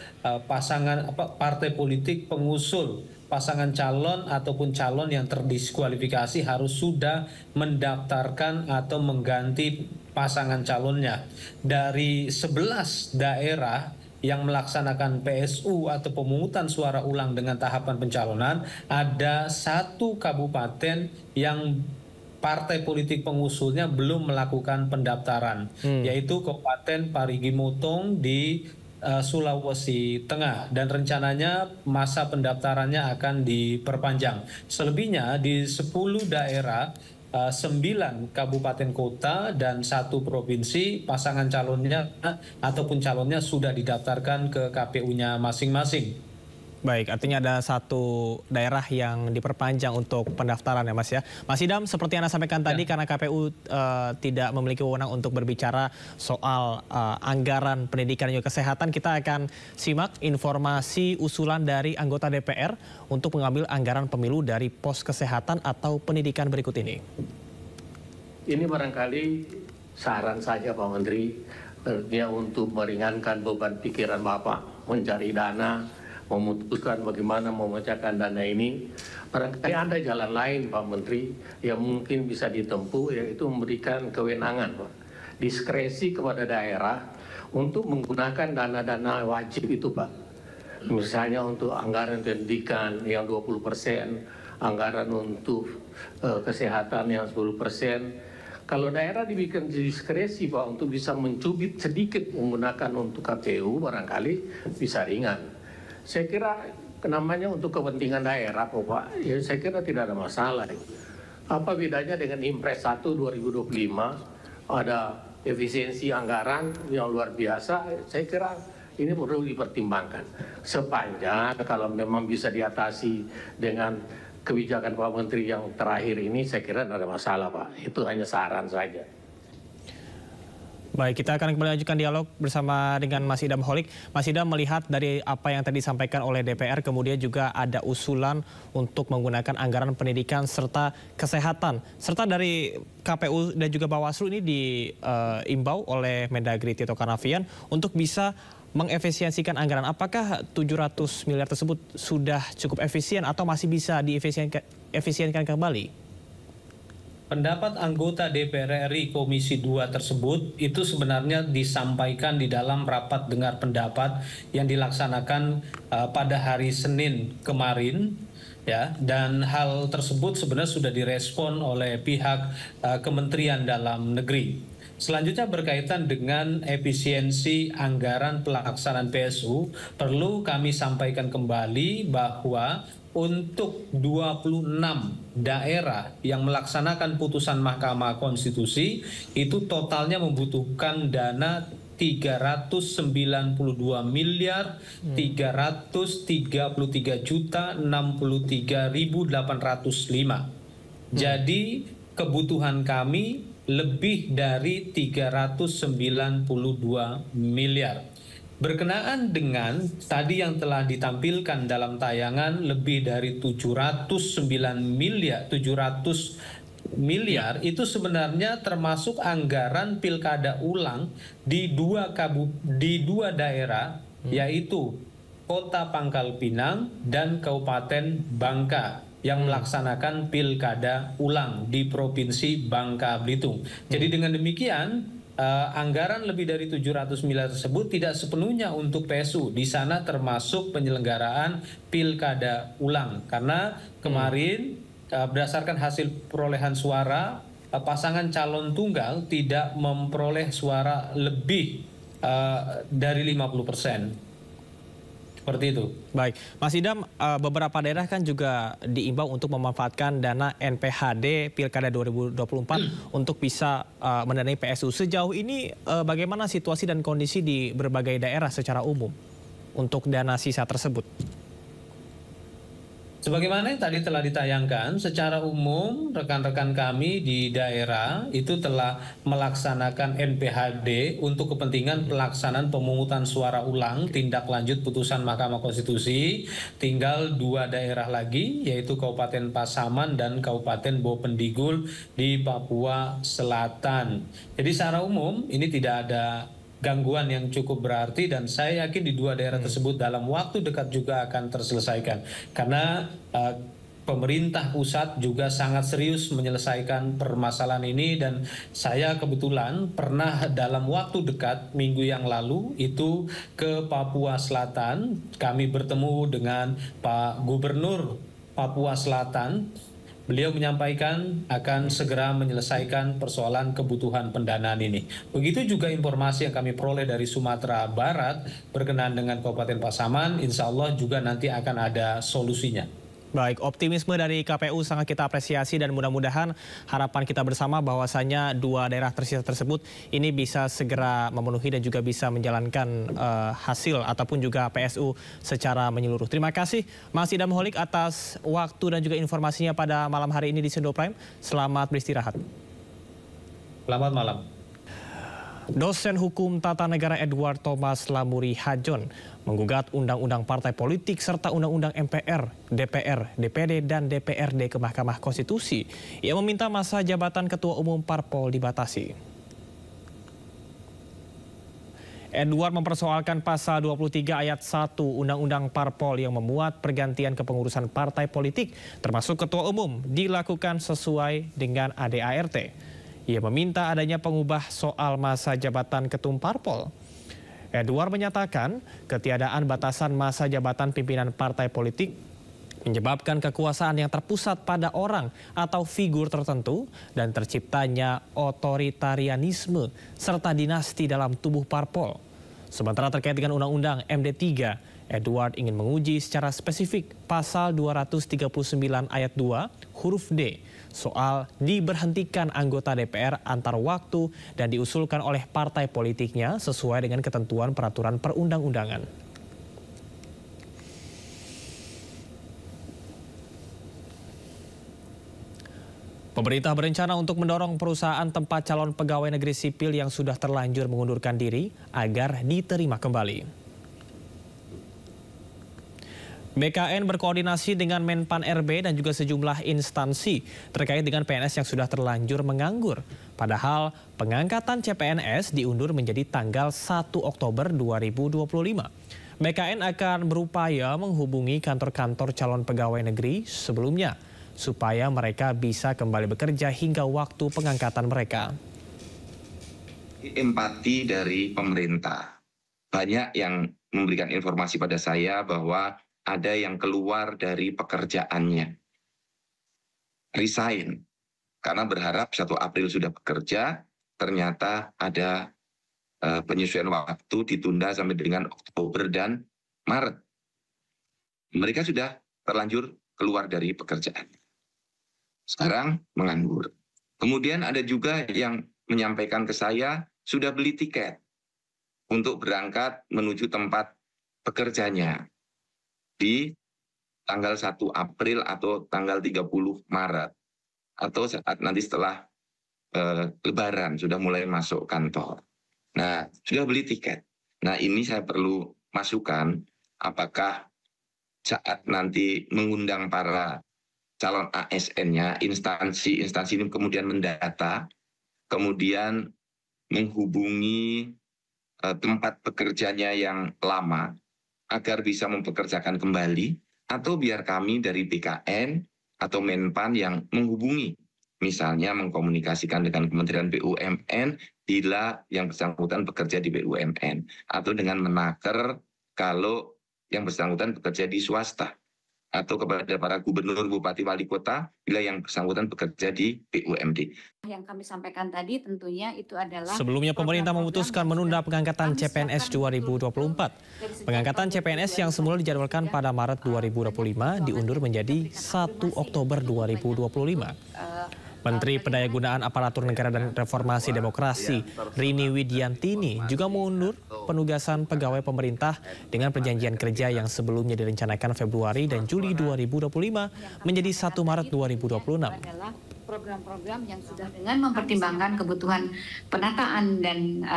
partai politik pengusul pasangan calon ataupun calon yang terdiskualifikasi harus sudah mendaftarkan atau mengganti pasangan calonnya. Dari 11 daerah yang melaksanakan PSU atau pemungutan suara ulang dengan tahapan pencalonan, ada 1 kabupaten yang partai politik pengusulnya belum melakukan pendaftaran, yaitu Kabupaten Parigi Motong di Sulawesi Tengah, dan rencananya masa pendaftarannya akan diperpanjang. Selebihnya di 10 daerah, 9 kabupaten kota dan 1 provinsi, pasangan calonnya ataupun calonnya sudah didaftarkan ke KPU-nya masing-masing. Baik, artinya ada 1 daerah yang diperpanjang untuk pendaftaran ya Mas ya. Mas Idam, seperti yang Anda sampaikan tadi, karena KPU tidak memiliki wewenang untuk berbicara soal anggaran pendidikan dan juga kesehatan, kita akan simak informasi usulan dari anggota DPR untuk mengambil anggaran pemilu dari pos kesehatan atau pendidikan berikut ini. Ini barangkali saran saja Pak Menteri, artinya untuk meringankan beban pikiran Bapak mencari dana, memutuskan bagaimana memecahkan dana ini. Barangkali ada jalan lain Pak Menteri yang mungkin bisa ditempuh, yaitu memberikan kewenangan Pak, diskresi kepada daerah untuk menggunakan dana-dana wajib itu Pak. Misalnya untuk anggaran pendidikan yang 20%, anggaran untuk kesehatan yang 10%. Kalau daerah dibikin diskresi Pak untuk bisa mencubit sedikit menggunakan untuk KPU, barangkali bisa ringan. Saya kira namanya untuk kepentingan daerah kok Pak, ya saya kira tidak ada masalah. Apa bedanya dengan Impres 1 2025, ada efisiensi anggaran yang luar biasa, saya kira ini perlu dipertimbangkan. Sepanjang kalau memang bisa diatasi dengan kebijakan Pak Menteri yang terakhir ini, saya kira tidak ada masalah Pak. Itu hanya saran saja. Baik, kita akan kembali lanjutkan dialog bersama dengan Mas Idam Holik. Mas Idam, melihat dari apa yang tadi disampaikan oleh DPR, kemudian juga ada usulan untuk menggunakan anggaran pendidikan serta kesehatan. Serta dari KPU dan juga Bawaslu ini diimbau oleh Mendagri Tito Karnavian untuk bisa mengefisiensikan anggaran. Apakah 700 miliar tersebut sudah cukup efisien atau masih bisa diefisienkan kembali? Pendapat anggota DPR RI Komisi 2 tersebut itu sebenarnya disampaikan di dalam rapat dengar pendapat yang dilaksanakan pada hari Senin kemarin, ya, dan hal tersebut sebenarnya sudah direspon oleh pihak Kementerian Dalam Negeri. Selanjutnya berkaitan dengan efisiensi anggaran pelaksanaan PSU, perlu kami sampaikan kembali bahwa untuk 26 daerah yang melaksanakan putusan Mahkamah Konstitusi itu totalnya membutuhkan dana 392 miliar 333 juta 63.805. Jadi kebutuhan kami lebih dari 392 miliar. Berkenaan dengan tadi yang telah ditampilkan dalam tayangan lebih dari 700 miliar itu sebenarnya termasuk anggaran pilkada ulang di dua daerah, yaitu Kota Pangkal Pinang dan Kabupaten Bangka yang melaksanakan pilkada ulang di Provinsi Bangka Belitung. Jadi dengan demikian anggaran lebih dari 700 miliar tersebut tidak sepenuhnya untuk PSU. Di sana termasuk penyelenggaraan pilkada ulang. Karena kemarin berdasarkan hasil perolehan suara, pasangan calon tunggal tidak memperoleh suara lebih dari 50%. Seperti itu. Baik, Mas Idam, beberapa daerah kan juga diimbau untuk memanfaatkan dana NPHD Pilkada 2024 untuk bisa mendanai PSU. Sejauh ini bagaimana situasi dan kondisi di berbagai daerah secara umum untuk dana sisa tersebut? Sebagaimana yang tadi telah ditayangkan, secara umum rekan-rekan kami di daerah itu telah melaksanakan NPHD untuk kepentingan pelaksanaan pemungutan suara ulang tindak lanjut putusan Mahkamah Konstitusi. Tinggal 2 daerah lagi, yaitu Kabupaten Pasaman dan Kabupaten Bopendigul di Papua Selatan. Jadi secara umum ini tidak ada gangguan yang cukup berarti, dan saya yakin di 2 daerah tersebut dalam waktu dekat juga akan terselesaikan. Karena pemerintah pusat juga sangat serius menyelesaikan permasalahan ini, dan saya kebetulan pernah dalam waktu dekat minggu yang lalu itu ke Papua Selatan. Kami bertemu dengan Pak Gubernur Papua Selatan. Beliau menyampaikan akan segera menyelesaikan persoalan kebutuhan pendanaan ini. Begitu juga informasi yang kami peroleh dari Sumatera Barat berkenaan dengan Kabupaten Pasaman, insya Allah juga nanti akan ada solusinya. Baik, optimisme dari KPU sangat kita apresiasi, dan mudah-mudahan harapan kita bersama bahwasanya 2 daerah tersisa tersebut ini bisa segera memenuhi dan juga bisa menjalankan hasil ataupun juga PSU secara menyeluruh. Terima kasih Mas Idam Holik atas waktu dan juga informasinya pada malam hari ini di Sendo Prime. Selamat beristirahat. Selamat malam. Dosen Hukum Tata Negara Edward Thomas Lamuri Hajon menggugat Undang-Undang Partai Politik serta Undang-Undang MPR, DPR, DPD, dan DPRD ke Mahkamah Konstitusi. Ia meminta masa jabatan Ketua Umum Parpol dibatasi. Edward mempersoalkan pasal 23 ayat 1 Undang-Undang Parpol yang memuat pergantian kepengurusan partai politik, termasuk Ketua Umum, dilakukan sesuai dengan ADART. Ia meminta adanya pengubah soal masa jabatan ketum parpol. Edward menyatakan ketiadaan batasan masa jabatan pimpinan partai politik menyebabkan kekuasaan yang terpusat pada orang atau figur tertentu dan terciptanya otoritarianisme serta dinasti dalam tubuh parpol. Sementara terkait dengan Undang-Undang MD3, Edward ingin menguji secara spesifik pasal 239 ayat 2 huruf D soal diberhentikan anggota DPR antar waktu dan diusulkan oleh partai politiknya sesuai dengan ketentuan peraturan perundang-undangan. Pemerintah berencana untuk mendorong perusahaan tempat calon pegawai negeri sipil yang sudah terlanjur mengundurkan diri agar diterima kembali. BKN berkoordinasi dengan Menpan RB dan juga sejumlah instansi terkait dengan PNS yang sudah terlanjur menganggur. Padahal pengangkatan CPNS diundur menjadi tanggal 1 Oktober 2025. BKN akan berupaya menghubungi kantor-kantor calon pegawai negeri sebelumnya supaya mereka bisa kembali bekerja hingga waktu pengangkatan mereka. Empati dari pemerintah. Banyak yang memberikan informasi pada saya bahwa ada yang keluar dari pekerjaannya, resign, karena berharap 1 April sudah bekerja, ternyata ada penyesuaian waktu ditunda sampai dengan Oktober dan Maret. Mereka sudah terlanjur keluar dari pekerjaan. Sekarang menganggur. Kemudian ada juga yang menyampaikan ke saya sudah beli tiket untuk berangkat menuju tempat pekerjanya di tanggal 1 April atau tanggal 30 Maret. Atau saat nanti setelah Lebaran sudah mulai masuk kantor. Nah, sudah beli tiket. Nah, ini saya perlu masukan apakah saat nanti mengundang para calon ASN-nya, instansi ini kemudian mendata, kemudian menghubungi tempat pekerjanya yang lama, agar bisa mempekerjakan kembali, atau biar kami dari BKN atau Menpan yang menghubungi, misalnya mengkomunikasikan dengan Kementerian BUMN bila yang bersangkutan bekerja di BUMN, atau dengan Menaker kalau yang bersangkutan bekerja di swasta, atau kepada para gubernur, bupati, wali kota bila yang bersangkutan bekerja di BUMD. Yang kami sampaikan tadi tentunya itu adalah... Sebelumnya pemerintah memutuskan menunda pengangkatan CPNS 2024. Pengangkatan CPNS yang semula dijadwalkan pada Maret 2025 diundur menjadi 1 Oktober 2025. Menteri Pendayagunaan Aparatur Negara dan Reformasi Demokrasi Rini Widiantini juga mengundur penugasan pegawai pemerintah dengan perjanjian kerja yang sebelumnya direncanakan Februari dan Juli 2025 menjadi 1 Maret 2026. Program-program yang sudah dengan mempertimbangkan kebutuhan penataan dan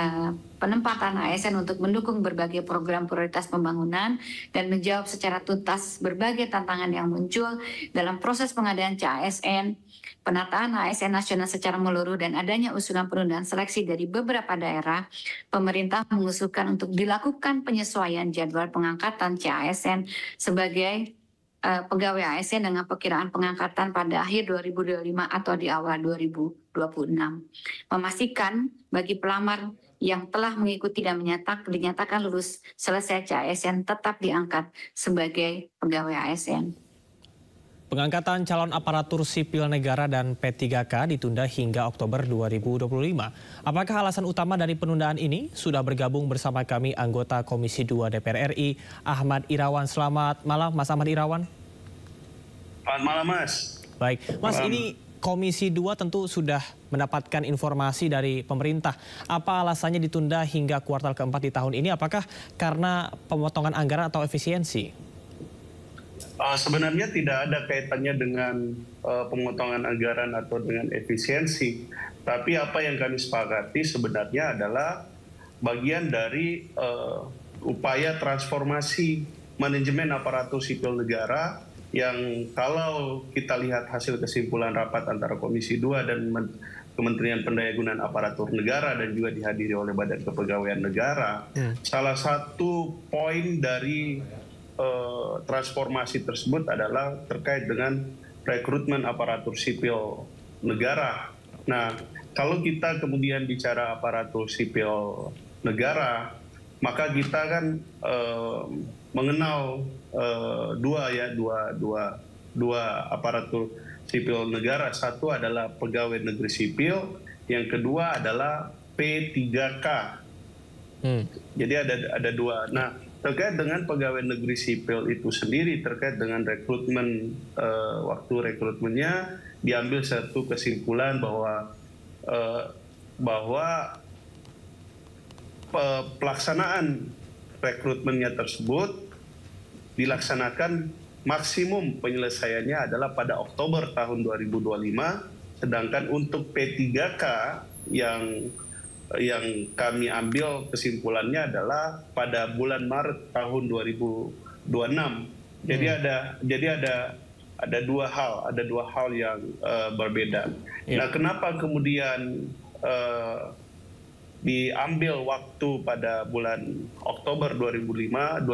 penempatan ASN untuk mendukung berbagai program prioritas pembangunan dan menjawab secara tuntas berbagai tantangan yang muncul dalam proses pengadaan CASN, penataan ASN nasional secara menyeluruh dan adanya usulan penundaan seleksi dari beberapa daerah, pemerintah mengusulkan untuk dilakukan penyesuaian jadwal pengangkatan CASN sebagai pegawai ASN dengan perkiraan pengangkatan pada akhir 2025 atau di awal 2026. Memastikan bagi pelamar yang telah mengikuti dan dinyatakan lulus selesai CASN tetap diangkat sebagai pegawai ASN. Pengangkatan calon aparatur sipil negara dan P3K ditunda hingga Oktober 2025. Apakah alasan utama dari penundaan ini? Sudah bergabung bersama kami anggota Komisi 2 DPR RI, Ahmad Irawan. Selamat malam, Mas Ahmad Irawan. Selamat malam, Mas. Baik, Mas, ini Komisi 2 tentu sudah mendapatkan informasi dari pemerintah. Apa alasannya ditunda hingga kuartal keempat di tahun ini? Apakah karena pemotongan anggaran atau efisiensi? Sebenarnya tidak ada kaitannya dengan pemotongan anggaran atau dengan efisiensi. Tapi apa yang kami sepakati sebenarnya adalah bagian dari upaya transformasi manajemen aparatur sipil negara yang kalau kita lihat hasil kesimpulan rapat antara Komisi 2 dan Kementerian Pendayagunaan Aparatur Negara dan juga dihadiri oleh Badan Kepegawaian Negara, salah satu poin dari transformasi tersebut adalah terkait dengan rekrutmen aparatur sipil negara. Nah, kalau kita kemudian bicara aparatur sipil negara, maka kita kan mengenal dua aparatur sipil negara. Satu adalah pegawai negeri sipil, yang kedua adalah P3K. Jadi ada dua. Nah, terkait dengan pegawai negeri sipil itu sendiri, terkait dengan rekrutmen, waktu rekrutmennya diambil satu kesimpulan bahwa pelaksanaan rekrutmennya tersebut dilaksanakan maksimum penyelesaiannya adalah pada Oktober tahun 2025 Sedangkan untuk P3K yang kami ambil kesimpulannya adalah pada bulan Maret tahun 2026. Jadi ada dua hal yang berbeda. Nah, kenapa kemudian diambil waktu pada bulan Oktober 2025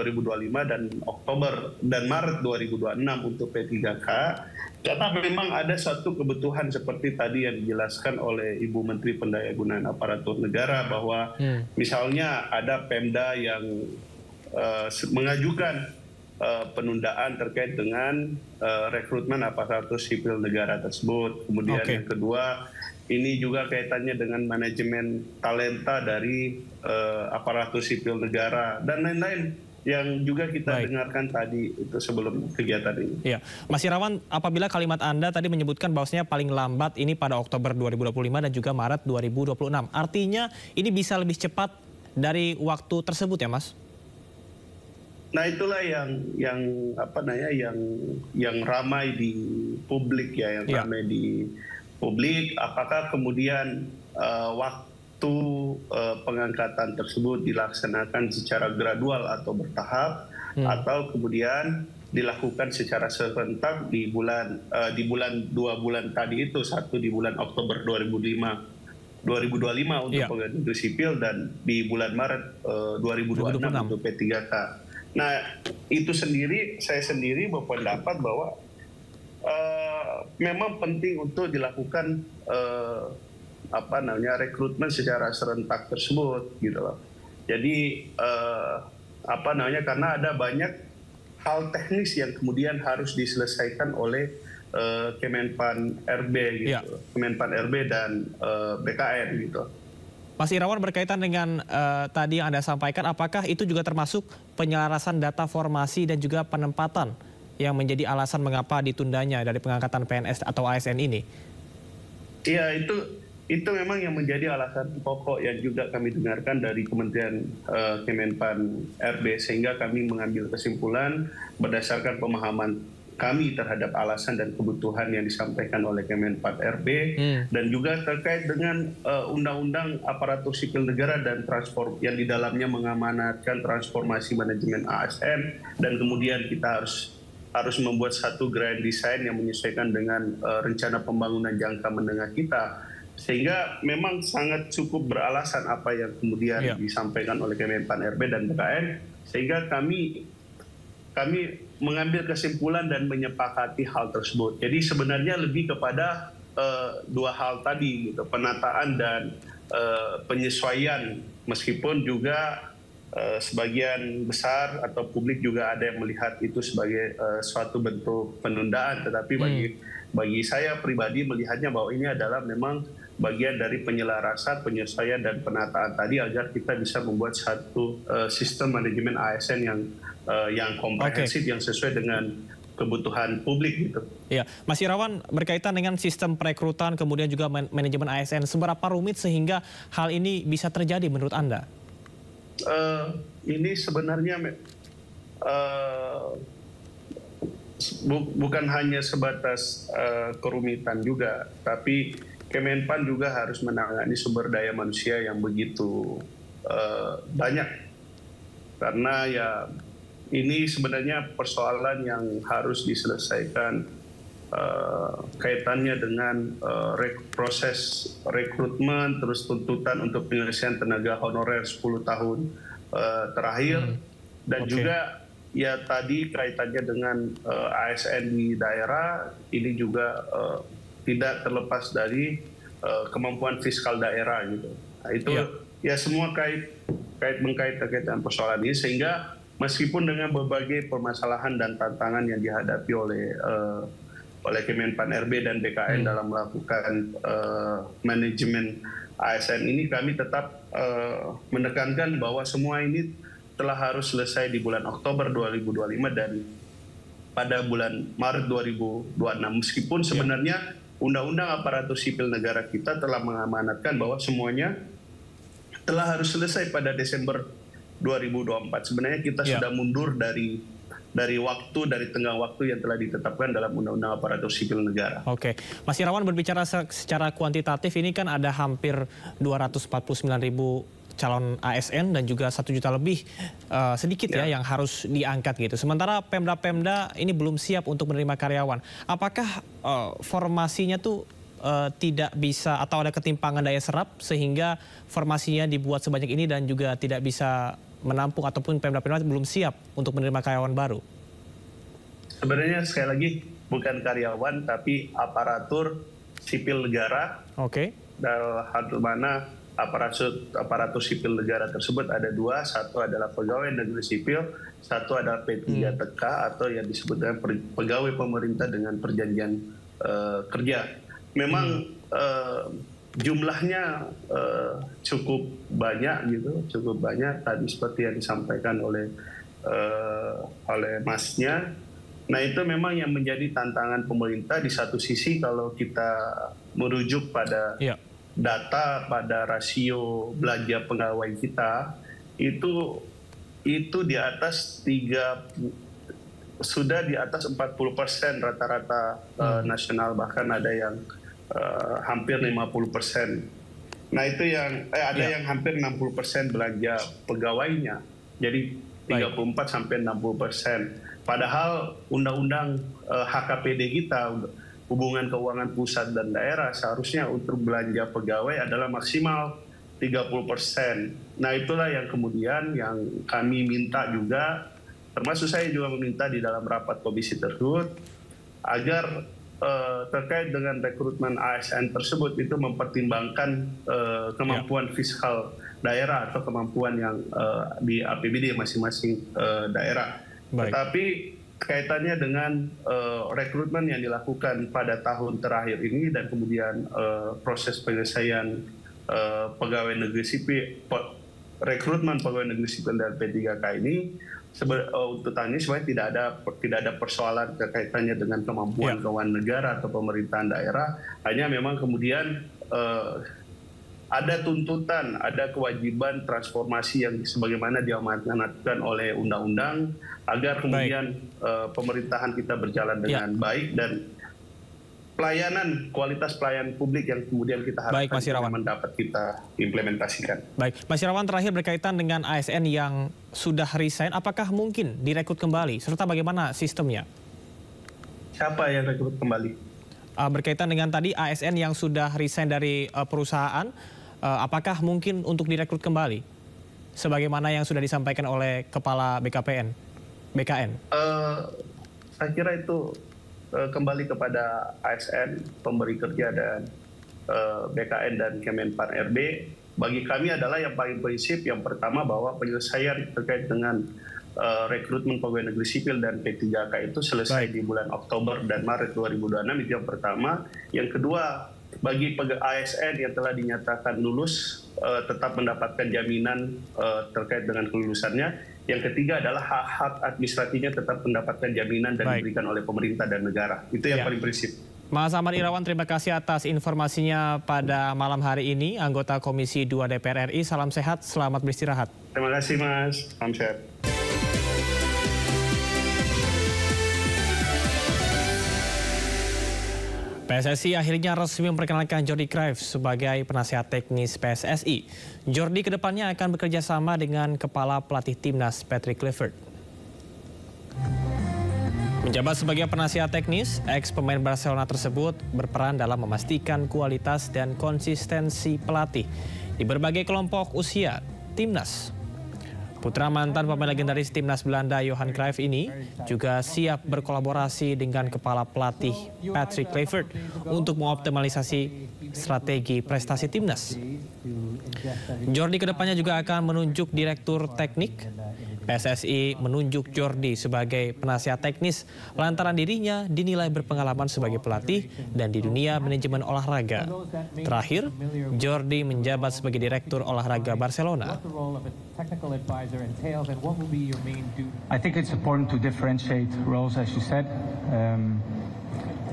dan Maret 2026 untuk P3K? Karena memang ada suatu kebutuhan seperti tadi yang dijelaskan oleh Ibu Menteri Pendayagunaan Aparatur Negara bahwa misalnya ada Pemda yang mengajukan penundaan terkait dengan rekrutmen aparatur sipil negara tersebut. Kemudian yang kedua, ini juga kaitannya dengan manajemen talenta dari aparatur sipil negara dan lain-lain yang juga kita dengarkan tadi itu sebelum kegiatan ini. Iya, Mas Irawan, apabila kalimat Anda tadi menyebutkan bahwasanya paling lambat ini pada Oktober 2025 dan juga Maret 2026, artinya ini bisa lebih cepat dari waktu tersebut ya, Mas? Nah, itulah yang ramai di publik ya, ramai di publik. Apakah kemudian waktu pengangkatan tersebut dilaksanakan secara gradual atau bertahap, atau kemudian dilakukan secara serentak di bulan 2 bulan tadi itu, satu di bulan Oktober 2025 untuk pegawai negeri sipil dan di bulan Maret 2026 untuk P3K. Nah, itu saya sendiri berpendapat bahwa memang penting untuk dilakukan rekrutmen secara serentak tersebut gitu loh. Jadi karena ada banyak hal teknis yang kemudian harus diselesaikan oleh Kemenpan RB gitu, Kemenpan RB dan BKN gitu. Mas Irawan, berkaitan dengan tadi yang Anda sampaikan, apakah itu juga termasuk penyelarasan data formasi dan juga penempatan yang menjadi alasan mengapa ditundanya dari pengangkatan PNS atau ASN ini? Iya, itu memang yang menjadi alasan pokok yang juga kami dengarkan dari Kementerian Kemenpan RB, sehingga kami mengambil kesimpulan berdasarkan pemahaman kami terhadap alasan dan kebutuhan yang disampaikan oleh Kemenpan RB dan juga terkait dengan Undang-Undang Aparatur Sipil Negara dan yang di dalamnya mengamanatkan transformasi manajemen ASN, dan kemudian kita harus membuat satu grand design yang menyesuaikan dengan rencana pembangunan jangka menengah kita. Sehingga memang sangat cukup beralasan apa yang kemudian disampaikan oleh Kemenpan RB dan BKN, sehingga kami mengambil kesimpulan dan menyepakati hal tersebut. Jadi sebenarnya lebih kepada dua hal tadi, gitu, penataan dan penyesuaian, meskipun juga sebagian besar atau publik juga ada yang melihat itu sebagai suatu bentuk penundaan, tetapi bagi saya pribadi melihatnya bahwa ini adalah memang bagian dari penyelarasan, penyesuaian dan penataan tadi agar kita bisa membuat satu sistem manajemen ASN yang komprehensif, yang sesuai dengan kebutuhan publik gitu. Iya, Mas Irawan, berkaitan dengan sistem perekrutan kemudian juga manajemen ASN, seberapa rumit sehingga hal ini bisa terjadi menurut Anda? Ini sebenarnya bukan hanya sebatas kerumitan juga, tapi Kemenpan juga harus menangani sumber daya manusia yang begitu banyak. Karena ya ini sebenarnya persoalan yang harus diselesaikan kaitannya dengan proses rekrutmen, terus tuntutan untuk penyelesaian tenaga honorer 10 tahun terakhir, dan juga ya tadi kaitannya dengan ASN di daerah, ini juga tidak terlepas dari kemampuan fiskal daerah gitu. Nah, itu ya semua kait-mengkait terkait dengan persoalan ini, sehingga meskipun dengan berbagai permasalahan dan tantangan yang dihadapi oleh Kemenpan RB dan BKN dalam melakukan manajemen ASN ini, kami tetap menekankan bahwa semua ini telah harus selesai di bulan Oktober 2025 dan pada bulan Maret 2026. Meskipun sebenarnya Undang-Undang Aparatur Sipil Negara kita telah mengamanatkan bahwa semuanya telah harus selesai pada Desember 2024. Sebenarnya kita sudah mundur dari dari tenggang waktu yang telah ditetapkan dalam Undang-Undang Aparatur Sipil Negara. Oke, Mas Irawan, berbicara secara kuantitatif, ini kan ada hampir 249.000 calon ASN dan juga 1 juta lebih sedikit ya yang harus diangkat gitu. Sementara Pemda-Pemda ini belum siap untuk menerima karyawan. Apakah formasinya tuh tidak bisa atau ada ketimpangan daya serap sehingga formasinya dibuat sebanyak ini dan juga tidak bisa menampung ataupun Pemda-Pemda belum siap untuk menerima karyawan baru? Sebenarnya sekali lagi bukan karyawan tapi aparatur sipil negara. Oke. Dalam mana aparatur sipil negara tersebut ada 2, satu adalah pegawai negeri sipil, satu adalah P3TK atau yang disebut dengan pegawai pemerintah dengan perjanjian kerja. Memang jumlahnya cukup banyak tadi seperti yang disampaikan oleh Masnya. Nah, itu memang yang menjadi tantangan pemerintah. Di satu sisi kalau kita merujuk pada data pada rasio belanja pegawai kita itu di atas sudah di atas 40% rata-rata nasional, bahkan ada yang hampir 50%. Nah, itu yang yang hampir 60% belanja pegawainya. Jadi 34 sampai 60%. Padahal undang-undang HKPD kita, hubungan keuangan pusat dan daerah, seharusnya untuk belanja pegawai adalah maksimal 30%. Nah, itulah yang kemudian yang kami minta juga, termasuk saya juga meminta di dalam rapat komisi tersebut agar terkait dengan rekrutmen ASN tersebut itu mempertimbangkan kemampuan fiskal daerah atau kemampuan yang di APBD masing-masing daerah. Tetapi kaitannya dengan rekrutmen yang dilakukan pada tahun terakhir ini dan kemudian proses penyelesaian pegawai negeri sipil, rekrutmen pegawai negeri sipil dan P3K ini, untuk tahun ini sebenarnya tidak ada persoalan kaitannya dengan kemampuan keuangan negara atau pemerintahan daerah. Hanya memang kemudian ada tuntutan, ada kewajiban transformasi yang sebagaimana diamanatkan oleh undang-undang agar kemudian pemerintahan kita berjalan dengan baik dan kualitas pelayanan publik yang kemudian kita harapkan dapat kita implementasikan. Baik, Mas Irawan, terakhir berkaitan dengan ASN yang sudah resign, apakah mungkin direkrut kembali serta bagaimana sistemnya? Siapa yang rekrut kembali? Berkaitan dengan tadi ASN yang sudah resign dari perusahaan, apakah mungkin untuk direkrut kembali? Sebagaimana yang sudah disampaikan oleh Kepala BKN. Saya kira itu kembali kepada ASN, pemberi kerja dan BKN dan Kemenpan RB. Bagi kami adalah yang paling prinsip, yang pertama bahwa penyelesaian terkait dengan rekrutmen pegawai negeri sipil dan P3K itu selesai di bulan Oktober dan Maret 2026, itu yang pertama. Yang kedua, bagi ASN yang telah dinyatakan lulus tetap mendapatkan jaminan terkait dengan kelulusannya. Yang ketiga adalah hak-hak administratifnya tetap mendapatkan jaminan dan diberikan oleh pemerintah dan negara. Itu yang paling prinsip. Mas Ahmad Irawan, terima kasih atas informasinya pada malam hari ini. Anggota Komisi 2 DPR RI, salam sehat, selamat beristirahat. Terima kasih Mas, salam sehat. PSSI akhirnya resmi memperkenalkan Jordi Cruyff sebagai penasihat teknis PSSI. Jordi kedepannya akan bekerja sama dengan Kepala Pelatih Timnas Patrick Kluivert. Menjabat sebagai penasihat teknis, ex-pemain Barcelona tersebut berperan dalam memastikan kualitas dan konsistensi pelatih di berbagai kelompok usia Timnas. Putra mantan pemain legendaris Timnas Belanda Johan Cruyff ini juga siap berkolaborasi dengan Kepala Pelatih Patrick Kluivert untuk mengoptimalisasi strategi prestasi Timnas. Jordi kedepannya juga akan menunjuk Direktur Teknik. PSSI menunjuk Jordi sebagai penasihat teknis lantaran dirinya dinilai berpengalaman sebagai pelatih dan di dunia manajemen olahraga. Terakhir, Jordi menjabat sebagai Direktur Olahraga Barcelona. I think it's important to differentiate roles, as you said.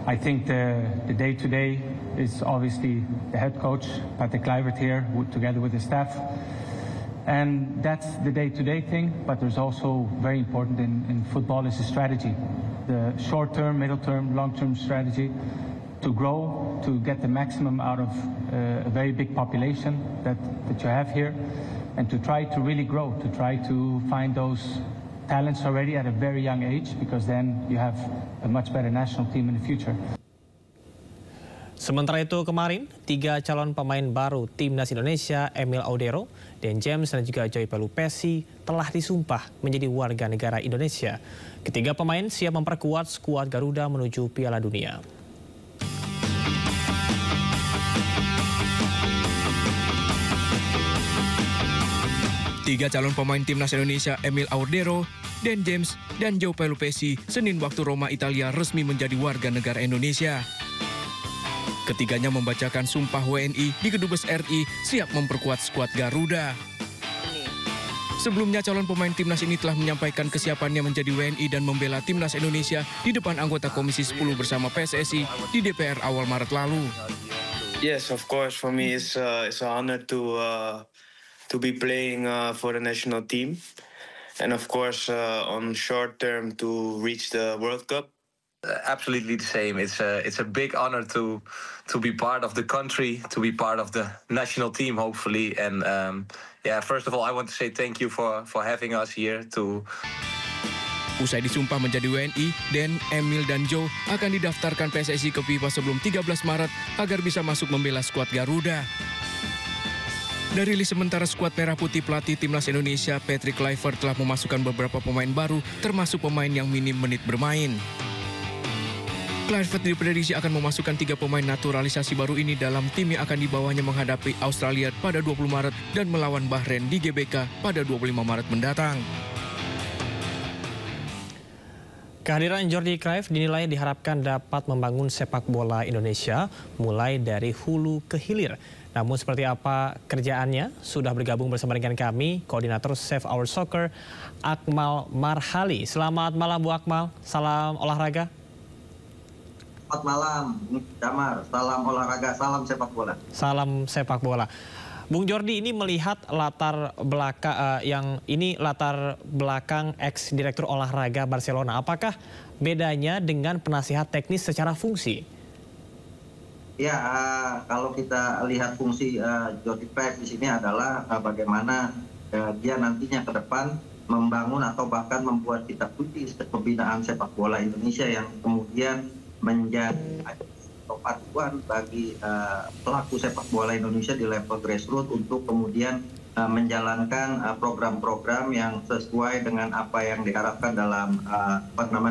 I think the day-to-day is obviously the head coach, Patrick Kluivert here, together with the staff. And that's the day-to-day thing, but there's also very important in football is the strategy. The short-term, middle-term, long-term strategy to grow, to get the maximum out of a very big population that you have here, and to try to really grow, to try to find those talents already at a very young age, because then you have a much better national team in the future. Sementara itu kemarin, 3 calon pemain baru Timnas Indonesia, Emil Audero, Dan James dan juga Joy Pelupesi telah disumpah menjadi warga negara Indonesia. Ketiga pemain siap memperkuat skuad Garuda menuju Piala Dunia. Tiga calon pemain Timnas Indonesia, Emil Audero, Dan James, dan Joy Pelupesi, Senin waktu Roma, Italia resmi menjadi warga negara Indonesia. Ketiganya membacakan sumpah WNI di Kedubes RI siap memperkuat skuad Garuda. Sebelumnya calon pemain timnas ini telah menyampaikan kesiapannya menjadi WNI dan membela timnas Indonesia di depan anggota Komisi 10 bersama PSSI di DPR awal Maret lalu. Yes, of course, for me it's an honor to be playing for the national team, and of course on short term to reach the World Cup. Absolutely the same. It's a big honor to be part of the country, to be part of the national team, hopefully. And first of all, I want to say thank you for having us here. Usai disumpah menjadi WNI, Dan, Emil, dan Joe akan didaftarkan PSSI ke FIFA sebelum 13 Maret agar bisa masuk membela skuad Garuda. Dari rilis sementara skuad Merah Putih, pelatih Timnas Indonesia Patrick Kluivert telah memasukkan beberapa pemain baru, termasuk pemain yang minim menit bermain. Kluivert diprediksi akan memasukkan 3 pemain naturalisasi baru ini dalam tim yang akan dibawanya menghadapi Australia pada 20 Maret dan melawan Bahrain di GBK pada 25 Maret mendatang. Kehadiran Jordi Cruyff dinilai diharapkan dapat membangun sepak bola Indonesia mulai dari hulu ke hilir. Namun seperti apa kerjaannya? Sudah bergabung bersama dengan kami, Koordinator Save Our Soccer, Akmal Marhali. Selamat malam Bu Akmal, salam olahraga. Selamat malam, Damar. Salam olahraga, salam sepak bola. Salam sepak bola. Bung Jordi, ini melihat latar belakang ex-direktur olahraga Barcelona. Apakah bedanya dengan penasihat teknis secara fungsi? Ya, kalau kita lihat fungsi Jordi Cruyff di sini adalah bagaimana dia nantinya ke depan membangun atau bahkan membuat kitab putih pembinaan sepak bola Indonesia yang kemudian menjadi panduan bagi pelaku sepak bola Indonesia di level grassroots untuk kemudian menjalankan program-program yang sesuai dengan apa yang diharapkan dalam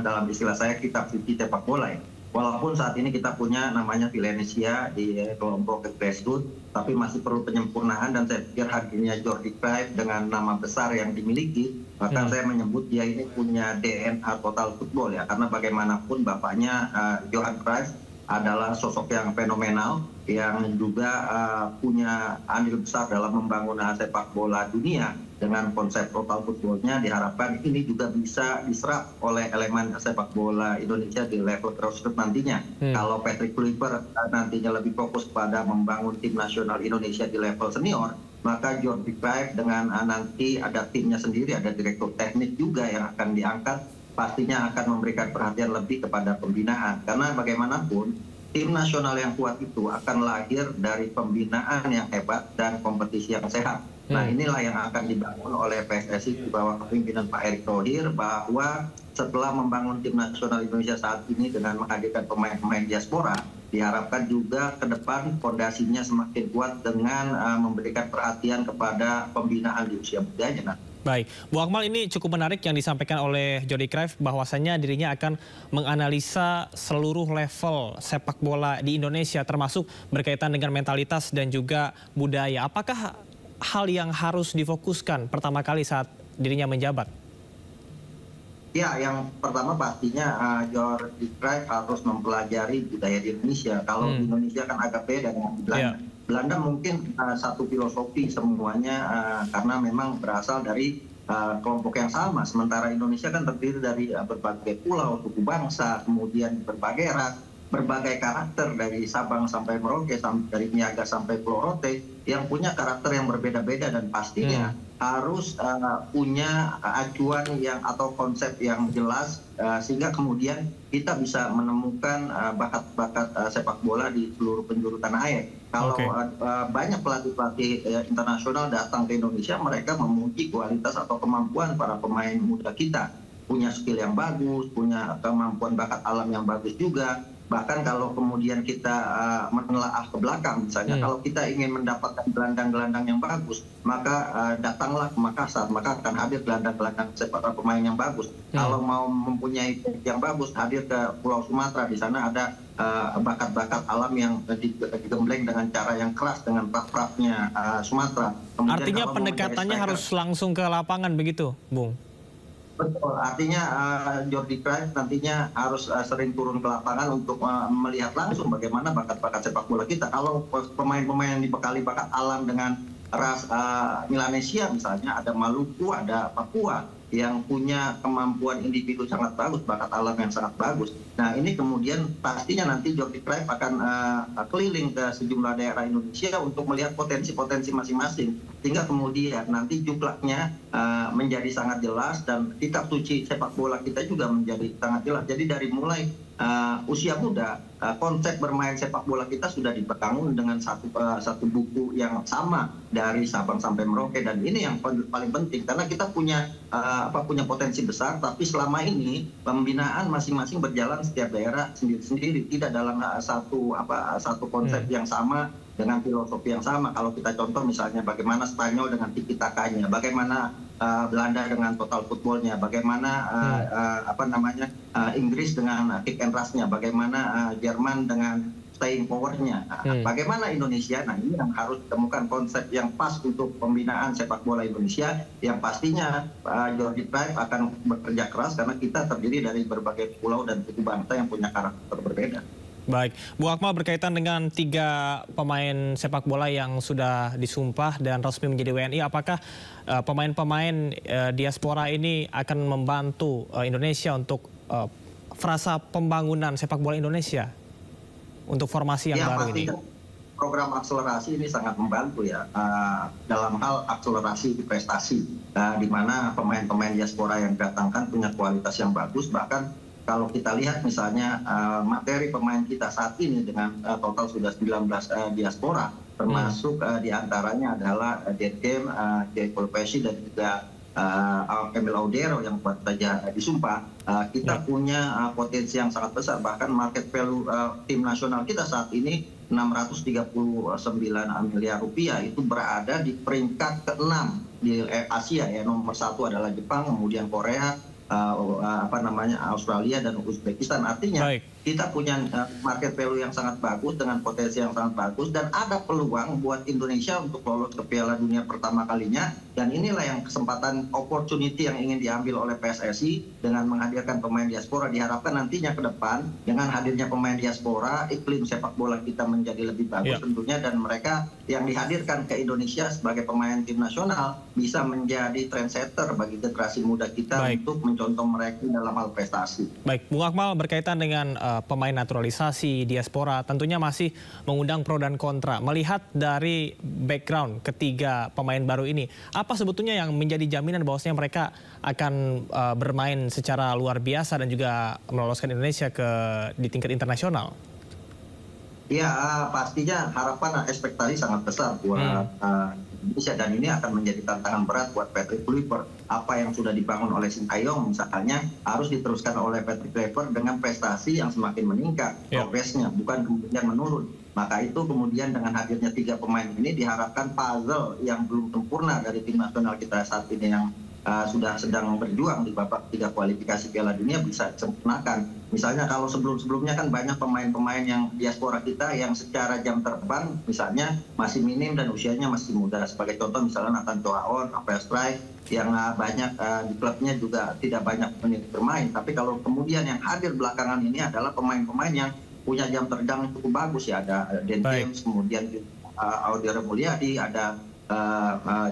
dalam istilah saya kitab suci sepak bola ya. Walaupun saat ini kita punya namanya Valencia di kelompok grassroots, tapi masih perlu penyempurnaan dan saya pikir hadirnya Jordi Cruyff dengan nama besar yang dimiliki, bahkan saya menyebut dia ini punya DNA total football ya, karena bagaimanapun bapaknya Johan Cruyff adalah sosok yang fenomenal yang juga punya andil besar dalam membangun sepak bola dunia dengan konsep total footballnya. Diharapkan ini juga bisa diserap oleh elemen sepak bola Indonesia di level grassroots nantinya. Kalau Patrick Kluivert nantinya lebih fokus pada membangun tim nasional Indonesia di level senior, maka Jordi Cruyff dengan nanti ada timnya sendiri, ada direktur teknik juga yang akan diangkat, pastinya akan memberikan perhatian lebih kepada pembinaan. Karena bagaimanapun tim nasional yang kuat itu akan lahir dari pembinaan yang hebat dan kompetisi yang sehat. Nah inilah yang akan dibangun oleh PSSI di bawah kepemimpinan Pak Erick Thohir, bahwa setelah membangun tim nasional Indonesia saat ini dengan menghadirkan pemain-pemain diaspora, diharapkan juga ke depan fondasinya semakin kuat dengan memberikan perhatian kepada pembinaan di usia mudanya. Baik, Bu Akmal, ini cukup menarik yang disampaikan oleh Jordi Cruyff bahwasannya dirinya akan menganalisa seluruh level sepak bola di Indonesia termasuk berkaitan dengan mentalitas dan juga budaya. Apakah hal yang harus difokuskan pertama kali saat dirinya menjabat? Ya, yang pertama pastinya Jordi Cruyff harus mempelajari budaya di Indonesia. Kalau di Indonesia kan agak beda dengan Belanda. Belanda mungkin satu filosofi semuanya karena memang berasal dari kelompok yang sama. Sementara Indonesia kan terdiri dari berbagai pulau, suku bangsa, kemudian berbagai ras. berbagai karakter dari Sabang sampai Merauke, dari Niaga sampai Pulau Rote yang punya karakter yang berbeda-beda dan pastinya harus punya acuan yang atau konsep yang jelas sehingga kemudian kita bisa menemukan bakat-bakat sepak bola di seluruh penjuru tanah air. Kalau banyak pelatih-pelatih internasional datang ke Indonesia, mereka memuji kualitas atau kemampuan para pemain muda kita. Punya skill yang bagus, punya kemampuan bakat alam yang bagus juga. Bahkan kalau kemudian kita menelaah ke belakang, misalnya kalau kita ingin mendapatkan gelandang-gelandang yang bagus, maka datanglah ke Makassar, maka akan hadir gelandang-gelandang sepak pemain yang bagus. Kalau mau mempunyai yang bagus, hadir ke Pulau Sumatera, di sana ada bakat-bakat alam yang digembleng dengan cara yang keras, dengan prak-praknya Sumatera. Kemudian artinya pendekatannya harus langsung ke lapangan begitu, Bung? Betul, artinya Jordi Cruyff nantinya harus sering turun ke lapangan untuk melihat langsung bagaimana bakat-bakat sepak bola kita. Kalau pemain-pemain yang dibekali bakat alam dengan ras Melanesia misalnya, ada Maluku, ada Papua yang punya kemampuan individu sangat bagus, bakat alam yang sangat bagus. Nah ini kemudian pastinya nanti Jordi Cruyff akan keliling ke sejumlah daerah Indonesia untuk melihat potensi-potensi masing-masing. Sehingga kemudian nanti juklaknya menjadi sangat jelas dan kitab suci sepak bola kita juga menjadi sangat jelas. Jadi dari mulai usia muda, konsep bermain sepak bola kita sudah dibangun dengan satu buku yang sama dari Sabang sampai Merauke, dan ini yang paling penting karena kita punya potensi besar, tapi selama ini pembinaan masing-masing berjalan setiap daerah sendiri-sendiri, tidak dalam satu konsep yang sama dengan filosofi yang sama. Kalau kita contoh misalnya bagaimana Spanyol dengan tiki-takanya, bagaimana Belanda dengan total footballnya, bagaimana Inggris dengan kick and rush-nya, bagaimana Jerman dengan staying power-nya, bagaimana Indonesia. Nah ini yang harus ditemukan konsep yang pas untuk pembinaan sepak bola Indonesia, yang pastinya Jordi Cruyff akan bekerja keras karena kita terdiri dari berbagai pulau dan suku bangsa yang punya karakter berbeda. Baik, Bu Akmal, berkaitan dengan 3 pemain sepak bola yang sudah disumpah dan resmi menjadi WNI, apakah pemain-pemain diaspora ini akan membantu Indonesia untuk frasa pembangunan sepak bola Indonesia untuk formasi yang baru ini? Program akselerasi ini sangat membantu ya dalam hal akselerasi prestasi, di mana pemain-pemain diaspora yang datangkan punya kualitas yang bagus. Bahkan kalau kita lihat misalnya materi pemain kita saat ini dengan total sudah 19 diaspora, termasuk diantaranya adalah Dedgem, Jay Polpesi dan juga Emil Audero yang buat saja disumpah. Kita punya potensi yang sangat besar, bahkan market value tim nasional kita saat ini 639 miliar rupiah, itu berada di peringkat ke-6 di Asia ya. Nomor 1 adalah Jepang, kemudian Korea, Australia dan Uzbekistan. Artinya kita punya market value yang sangat bagus dengan potensi yang sangat bagus, dan ada peluang buat Indonesia untuk lolos ke Piala Dunia pertama kalinya. Dan inilah yang kesempatan opportunity yang ingin diambil oleh PSSI dengan menghadirkan pemain diaspora. Diharapkan nantinya ke depan dengan hadirnya pemain diaspora, iklim sepak bola kita menjadi lebih bagus tentunya, dan mereka yang dihadirkan ke Indonesia sebagai pemain tim nasional bisa menjadi trendsetter bagi generasi muda kita untuk mencontoh mereka dalam hal prestasi. Baik, Bung Akmal, berkaitan dengan pemain naturalisasi diaspora tentunya masih mengundang pro dan kontra. Melihat dari background ketiga pemain baru ini, apa sebetulnya yang menjadi jaminan bahwasanya mereka akan bermain secara luar biasa dan juga meloloskan Indonesia di tingkat internasional? Ya, pastinya harapan dan ekspektasi sangat besar buat Indonesia, dan ini akan menjadi tantangan berat buat Patrick Kluivert. Apa yang sudah dibangun oleh Sintayong misalnya harus diteruskan oleh Patrick Kluivert dengan prestasi yang semakin meningkat, progresnya bukan kemudian menurun. Maka itu kemudian dengan hadirnya 3 pemain ini diharapkan puzzle yang belum sempurna dari tim nasional kita saat ini yang sudah sedang berjuang di babak 3 kualifikasi Piala Dunia bisa disempurnakan. Misalnya kalau sebelum-sebelumnya kan banyak pemain-pemain yang diaspora kita yang secara jam terbang misalnya masih minim dan usianya masih muda. Sebagai contoh misalnya Nathan Choaon, Rafael Strijk yang banyak di klubnya juga tidak banyak menit bermain. Tapi kalau kemudian yang hadir belakangan ini adalah pemain-pemain yang punya jam terbang cukup bagus ya. Ada Dan James, kemudian Audero Mulyadi, ada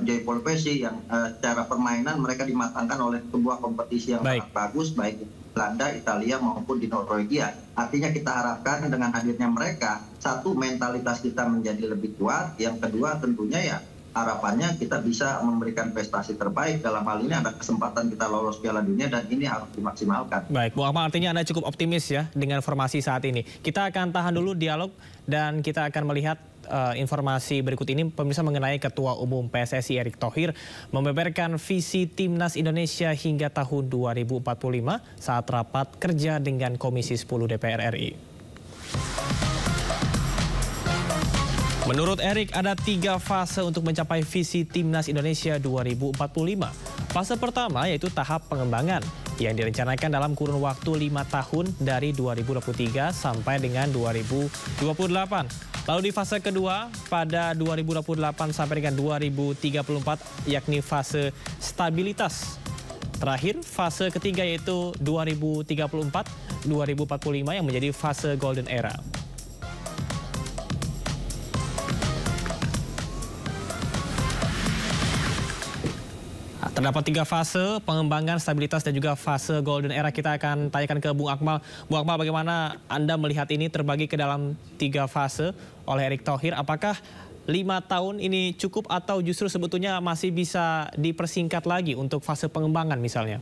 Jay Polpesi yang secara permainan mereka dimatangkan oleh sebuah kompetisi yang sangat bagus, baik Belanda, Italia maupun di Norwegia. Artinya kita harapkan dengan hadirnya mereka, satu, mentalitas kita menjadi lebih kuat, yang kedua tentunya ya harapannya kita bisa memberikan prestasi terbaik. Dalam hal ini ada kesempatan kita lolos Piala Dunia dan ini harus dimaksimalkan. Baik, Bu Akmal, artinya Anda cukup optimis ya dengan formasi saat ini. Kita akan tahan dulu dialog dan kita akan melihat informasi berikut ini, pemirsa, mengenai Ketua Umum PSSI Erick Thohir membeberkan visi Timnas Indonesia hingga tahun 2045 saat rapat kerja dengan Komisi 10 DPR RI. Menurut Erick, ada 3 fase untuk mencapai visi Timnas Indonesia 2045. Fase pertama yaitu tahap pengembangan yang direncanakan dalam kurun waktu 5 tahun dari 2023 sampai dengan 2028. Lalu di fase kedua pada 2028 sampai dengan 2034 yakni fase stabilitas. Terakhir fase ketiga yaitu 2034-2045 yang menjadi fase golden era. Terdapat 3 fase, pengembangan, stabilitas, dan juga fase golden era. Kita akan tanyakan ke Bung Akmal. Bung Akmal, bagaimana Anda melihat ini terbagi ke dalam 3 fase oleh Erick Thohir? Apakah 5 tahun ini cukup atau justru sebetulnya masih bisa dipersingkat lagi untuk fase pengembangan misalnya?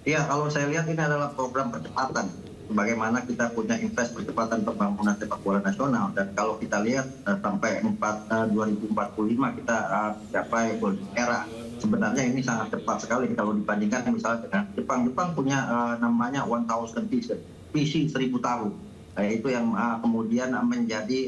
Iya, kalau saya lihat ini adalah program percepatan. Bagaimana kita punya invest percepatan pembangunan sepak bola nasional. Dan kalau kita lihat sampai 2045 kita capai golden era. Sebenarnya ini sangat cepat sekali kalau dibandingkan misalnya dengan Jepang. Jepang punya namanya 1000 Vision, visi 1000 tahun. Itu yang kemudian menjadi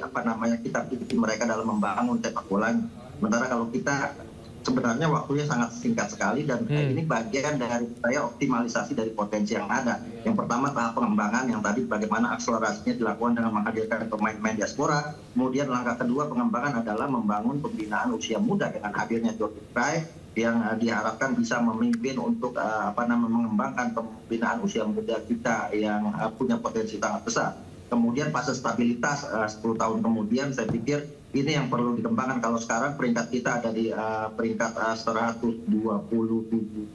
kitab-kitab mereka dalam membangun sepak bola. Sementara kalau kita sebenarnya waktunya sangat singkat sekali dan ini bagian dari saya optimalisasi dari potensi yang ada. Yang pertama tahap pengembangan yang tadi bagaimana akselerasinya dilakukan dengan menghadirkan pemain-pemain diaspora. Kemudian langkah kedua pengembangan adalah membangun pembinaan usia muda dengan hadirnya Jordi Cruyff yang diharapkan bisa memimpin untuk mengembangkan pembinaan usia muda kita yang punya potensi sangat besar. Kemudian fase stabilitas 10 tahun kemudian saya pikir ini yang perlu dikembangkan. Kalau sekarang peringkat kita ada di peringkat 127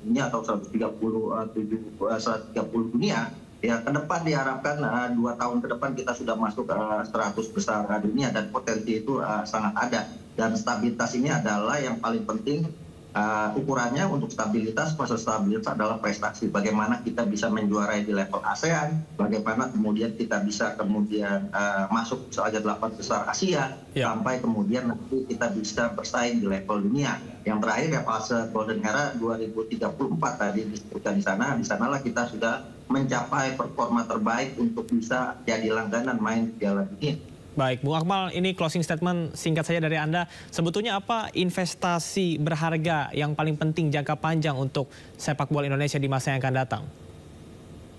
dunia atau 130 dunia. Ya, ke depan diharapkan 2 tahun ke depan kita sudah masuk 100 besar dunia dan potensi itu sangat ada. Dan stabilitas ini adalah yang paling penting. Ukurannya untuk stabilitas, fase stabilitas adalah prestasi. Bagaimana kita bisa menjuarai di level ASEAN, bagaimana kemudian kita bisa masuk saja 8 besar Asia, sampai kemudian nanti kita bisa bersaing di level dunia. Yang terakhir ya fase golden era 2034 tadi disebutkan di sana. Di sanalah kita sudah mencapai performa terbaik untuk bisa jadi langganan main di Piala Dunia. Baik, Bung Akmal, ini closing statement singkat saja dari Anda. Sebetulnya apa investasi berharga yang paling penting jangka panjang untuk sepak bola Indonesia di masa yang akan datang?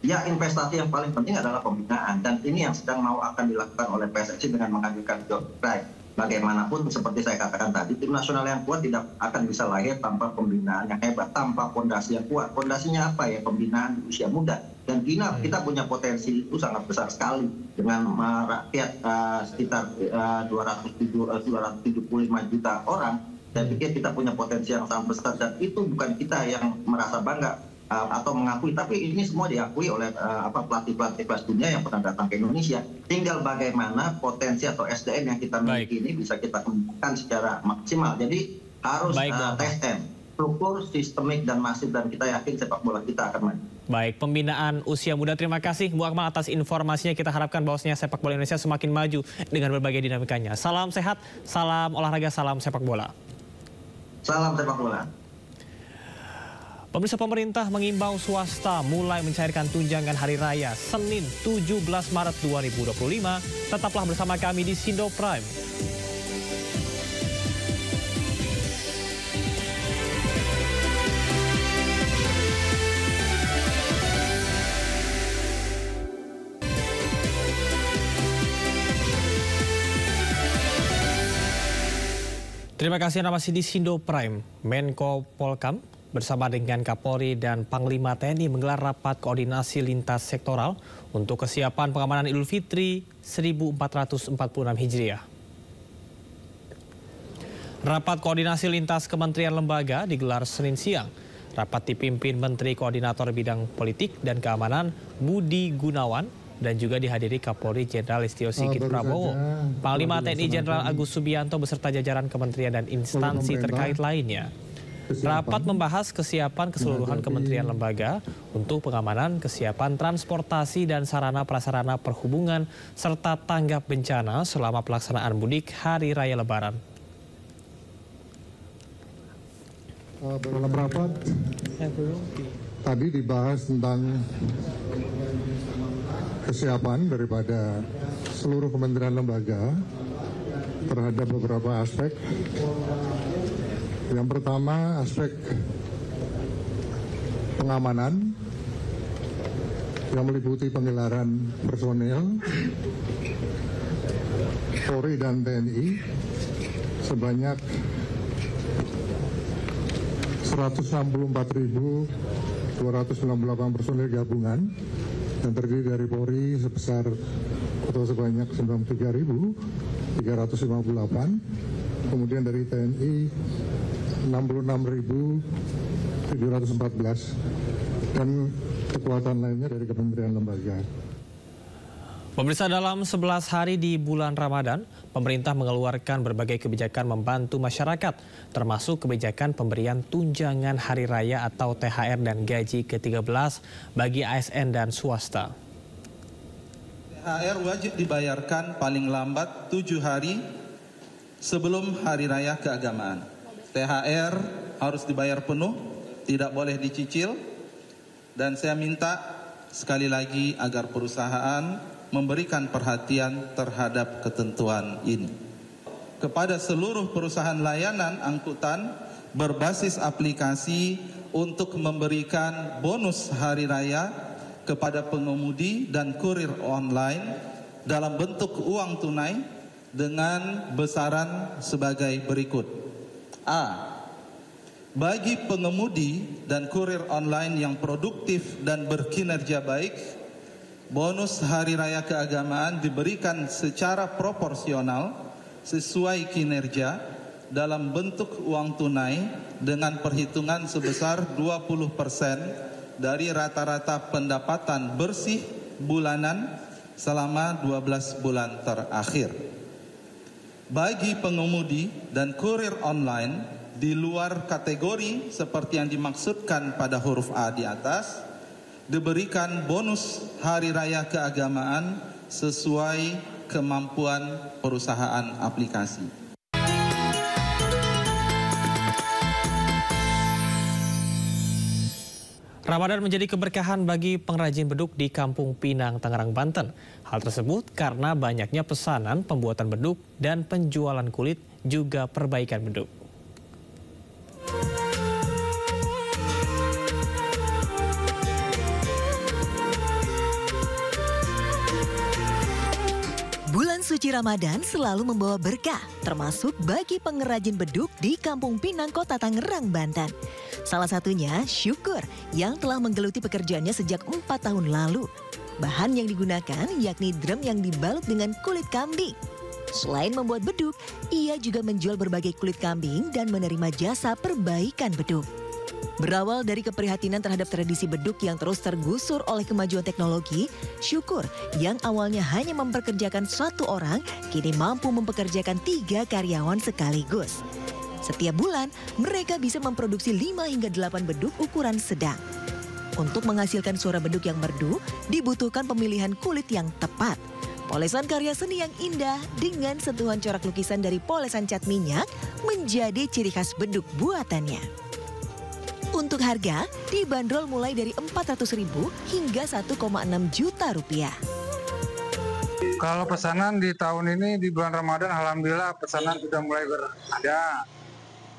Ya, investasi yang paling penting adalah pembinaan. Dan ini yang sedang akan dilakukan oleh PSSI dengan menghadirkan Jordi Cruyff. Bagaimanapun seperti saya katakan tadi, tim nasional yang kuat tidak akan bisa lahir tanpa pembinaan yang hebat, tanpa fondasi yang kuat. Fondasinya apa ya? Pembinaan di usia muda. Dan kita punya potensi itu sangat besar sekali dengan rakyat sekitar 275 juta orang. Saya pikir kita punya potensi yang sangat besar dan itu bukan kita yang merasa bangga atau mengakui, tapi ini semua diakui oleh pelatih-pelatih kelas dunia yang pernah datang ke Indonesia. Tinggal bagaimana potensi atau SDM yang kita miliki ini bisa kita kembangkan secara maksimal. Jadi harus TSM, struktur, sistemik dan masif, dan kita yakin sepak bola kita akan maju. Baik, pembinaan usia muda. Terima kasih Bu Akmal atas informasinya. Kita harapkan bahwasanya sepak bola Indonesia semakin maju dengan berbagai dinamikanya. Salam sehat, salam olahraga, salam sepak bola. Salam sepak bola. Pemirsa, pemerintah mengimbau swasta mulai mencairkan tunjangan hari raya Senin 17 Maret 2025. Tetaplah bersama kami di Sindo Prime. Terima kasih Anda masih di Sindo Prime. Menko Polkam bersama dengan Kapolri dan Panglima TNI menggelar rapat koordinasi lintas sektoral untuk kesiapan pengamanan Idul Fitri 1446 Hijriah. Rapat koordinasi lintas kementerian lembaga digelar Senin siang. Rapat dipimpin Menteri Koordinator Bidang Politik dan Keamanan Budi Gunawan dan juga dihadiri Kapolri Jenderal Listio Sigit Prabowo, Panglima TNI Jenderal Agus Subianto beserta jajaran kementerian dan instansi terkait lainnya. Rapat membahas kesiapan keseluruhan kementerian lembaga untuk pengamanan, kesiapan transportasi dan sarana prasarana perhubungan serta tanggap bencana selama pelaksanaan mudik Hari Raya Lebaran. Dalam rapat tadi dibahas tentang kesiapan daripada seluruh kementerian lembaga terhadap beberapa aspek. Yang pertama aspek pengamanan yang meliputi penggelaran personel Polri dan TNI sebanyak 164.298 personel gabungan yang terdiri dari Polri sebesar atau sebanyak 93.358, kemudian dari TNI 66.714 dan kekuatan lainnya dari kementerian lembaga. Pemirsa, dalam 11 hari di bulan Ramadan, pemerintah mengeluarkan berbagai kebijakan membantu masyarakat, termasuk kebijakan pemberian tunjangan hari raya atau THR dan gaji ke-13 bagi ASN dan swasta. THR wajib dibayarkan paling lambat 7 hari sebelum hari raya keagamaan. THR harus dibayar penuh, tidak boleh dicicil, dan saya minta sekali lagi agar perusahaan memberikan perhatian terhadap ketentuan ini. Kepada seluruh perusahaan layanan angkutan berbasis aplikasi untuk memberikan bonus hari raya kepada pengemudi dan kurir online dalam bentuk uang tunai dengan besaran sebagai berikut. A. Bagi pengemudi dan kurir online yang produktif dan berkinerja baik, bonus hari raya keagamaan diberikan secara proporsional sesuai kinerja dalam bentuk uang tunai dengan perhitungan sebesar 20% dari rata-rata pendapatan bersih bulanan selama 12 bulan terakhir. Bagi pengemudi dan kurir online di luar kategori seperti yang dimaksudkan pada huruf A di atas, diberikan bonus hari raya keagamaan sesuai kemampuan perusahaan aplikasi. Ramadan menjadi keberkahan bagi pengrajin beduk di Kampung Pinang, Tangerang, Banten. Hal tersebut karena banyaknya pesanan pembuatan beduk dan penjualan kulit juga perbaikan beduk. Bulan suci Ramadan selalu membawa berkah, termasuk bagi pengrajin beduk di Kampung Pinang, Kota Tangerang, Banten. Salah satunya Syukur yang telah menggeluti pekerjaannya sejak 4 tahun lalu. Bahan yang digunakan yakni drum yang dibalut dengan kulit kambing. Selain membuat beduk, ia juga menjual berbagai kulit kambing dan menerima jasa perbaikan beduk. Berawal dari keprihatinan terhadap tradisi beduk yang terus tergusur oleh kemajuan teknologi, Syukur yang awalnya hanya mempekerjakan 1 orang, kini mampu mempekerjakan 3 karyawan sekaligus. Setiap bulan, mereka bisa memproduksi 5 hingga 8 beduk ukuran sedang. Untuk menghasilkan suara beduk yang merdu, dibutuhkan pemilihan kulit yang tepat. Polesan karya seni yang indah dengan sentuhan corak lukisan dari polesan cat minyak menjadi ciri khas beduk buatannya. Untuk harga, dibanderol mulai dari Rp400.000 hingga Rp1,6 juta. Kalau pesanan di tahun ini di bulan Ramadan, alhamdulillah pesanan sudah mulai ada.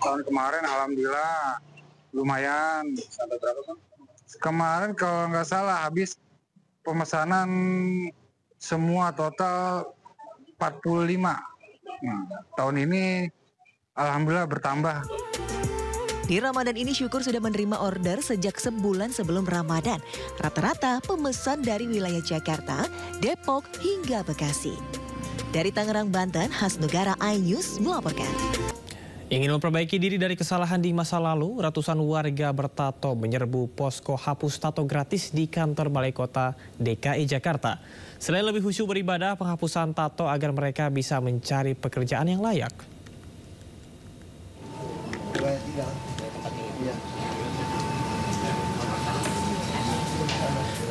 Tahun kemarin alhamdulillah lumayan. Sampai berapa, Bang? Kemarin kalau nggak salah habis pemesanan semua total 45. Nah, tahun ini alhamdulillah bertambah. Di Ramadan ini Syukur sudah menerima order sejak sebulan sebelum Ramadan. Rata-rata pemesan dari wilayah Jakarta, Depok hingga Bekasi. Dari Tangerang, Banten, Hasnugara iNews melaporkan. Ingin memperbaiki diri dari kesalahan di masa lalu, ratusan warga bertato menyerbu posko hapus tato gratis di kantor Balai Kota DKI Jakarta. Selain lebih khusyuk beribadah, penghapusan tato agar mereka bisa mencari pekerjaan yang layak.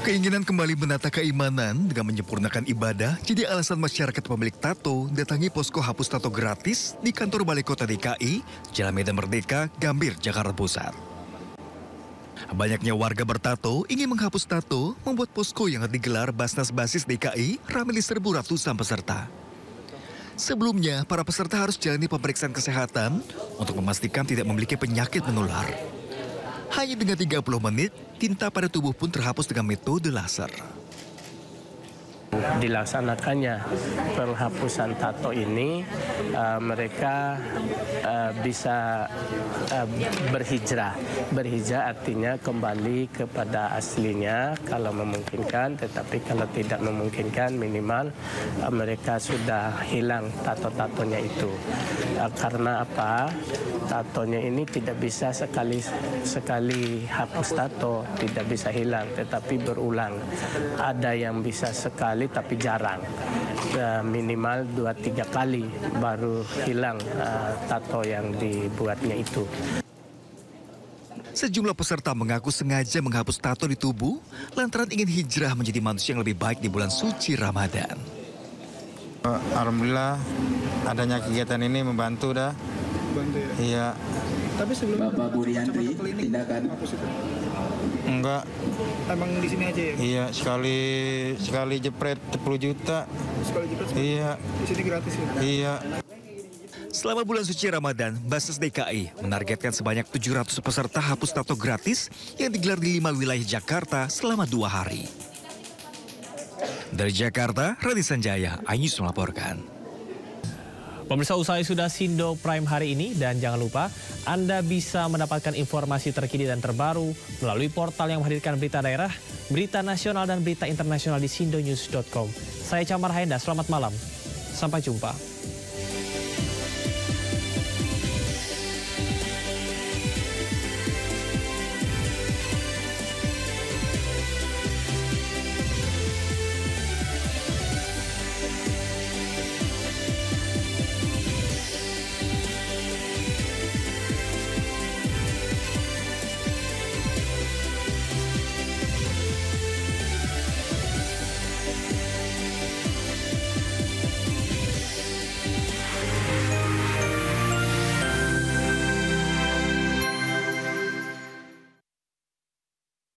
Keinginan kembali menata keimanan dengan menyempurnakan ibadah jadi alasan masyarakat pemilik tato datangi posko hapus tato gratis di kantor Balai Kota DKI, Jalan Medan Merdeka, Gambir, Jakarta Pusat. Banyaknya warga bertato ingin menghapus tato membuat posko yang digelar Basnas Basis DKI ramai diserbu ratusan peserta. Sebelumnya, para peserta harus jalani pemeriksaan kesehatan untuk memastikan tidak memiliki penyakit menular. Hanya dengan 30 menit, tinta pada tubuh pun terhapus dengan metode laser. Dilaksanakannya penghapusan tato ini, mereka bisa berhijrah. Berhijrah artinya kembali kepada aslinya kalau memungkinkan, tetapi kalau tidak memungkinkan minimal mereka sudah hilang tato-tatonya itu. Karena apa? Tatonya ini tidak bisa sekali hapus tato, tidak bisa hilang, tetapi berulang. Ada yang bisa sekali tapi jarang, minimal 2-3 kali baru hilang tato yang dibuatnya itu. Sejumlah peserta mengaku sengaja menghapus tato di tubuh lantaran ingin hijrah menjadi manusia yang lebih baik di bulan suci Ramadan. Alhamdulillah adanya kegiatan ini membantu dah. Iya. Tapi sebelum Bapak Buriantri tindakan enggak. Emang di sini aja ya? Iya, sekali jepret 10 juta. Sekali jepret 10 Iya. Di sini gratis ya? Iya. Selama bulan suci Ramadan, Basnas DKI menargetkan sebanyak 700 peserta hapus tato gratis yang digelar di 5 wilayah Jakarta selama 2 hari. Dari Jakarta, Radi Sanjaya, iNews melaporkan. Pemirsa, usai sudah Sindo Prime hari ini, dan jangan lupa Anda bisa mendapatkan informasi terkini dan terbaru melalui portal yang menghadirkan berita daerah, berita nasional dan berita internasional di sindonews.com. Saya Camar Haenda, selamat malam. Sampai jumpa.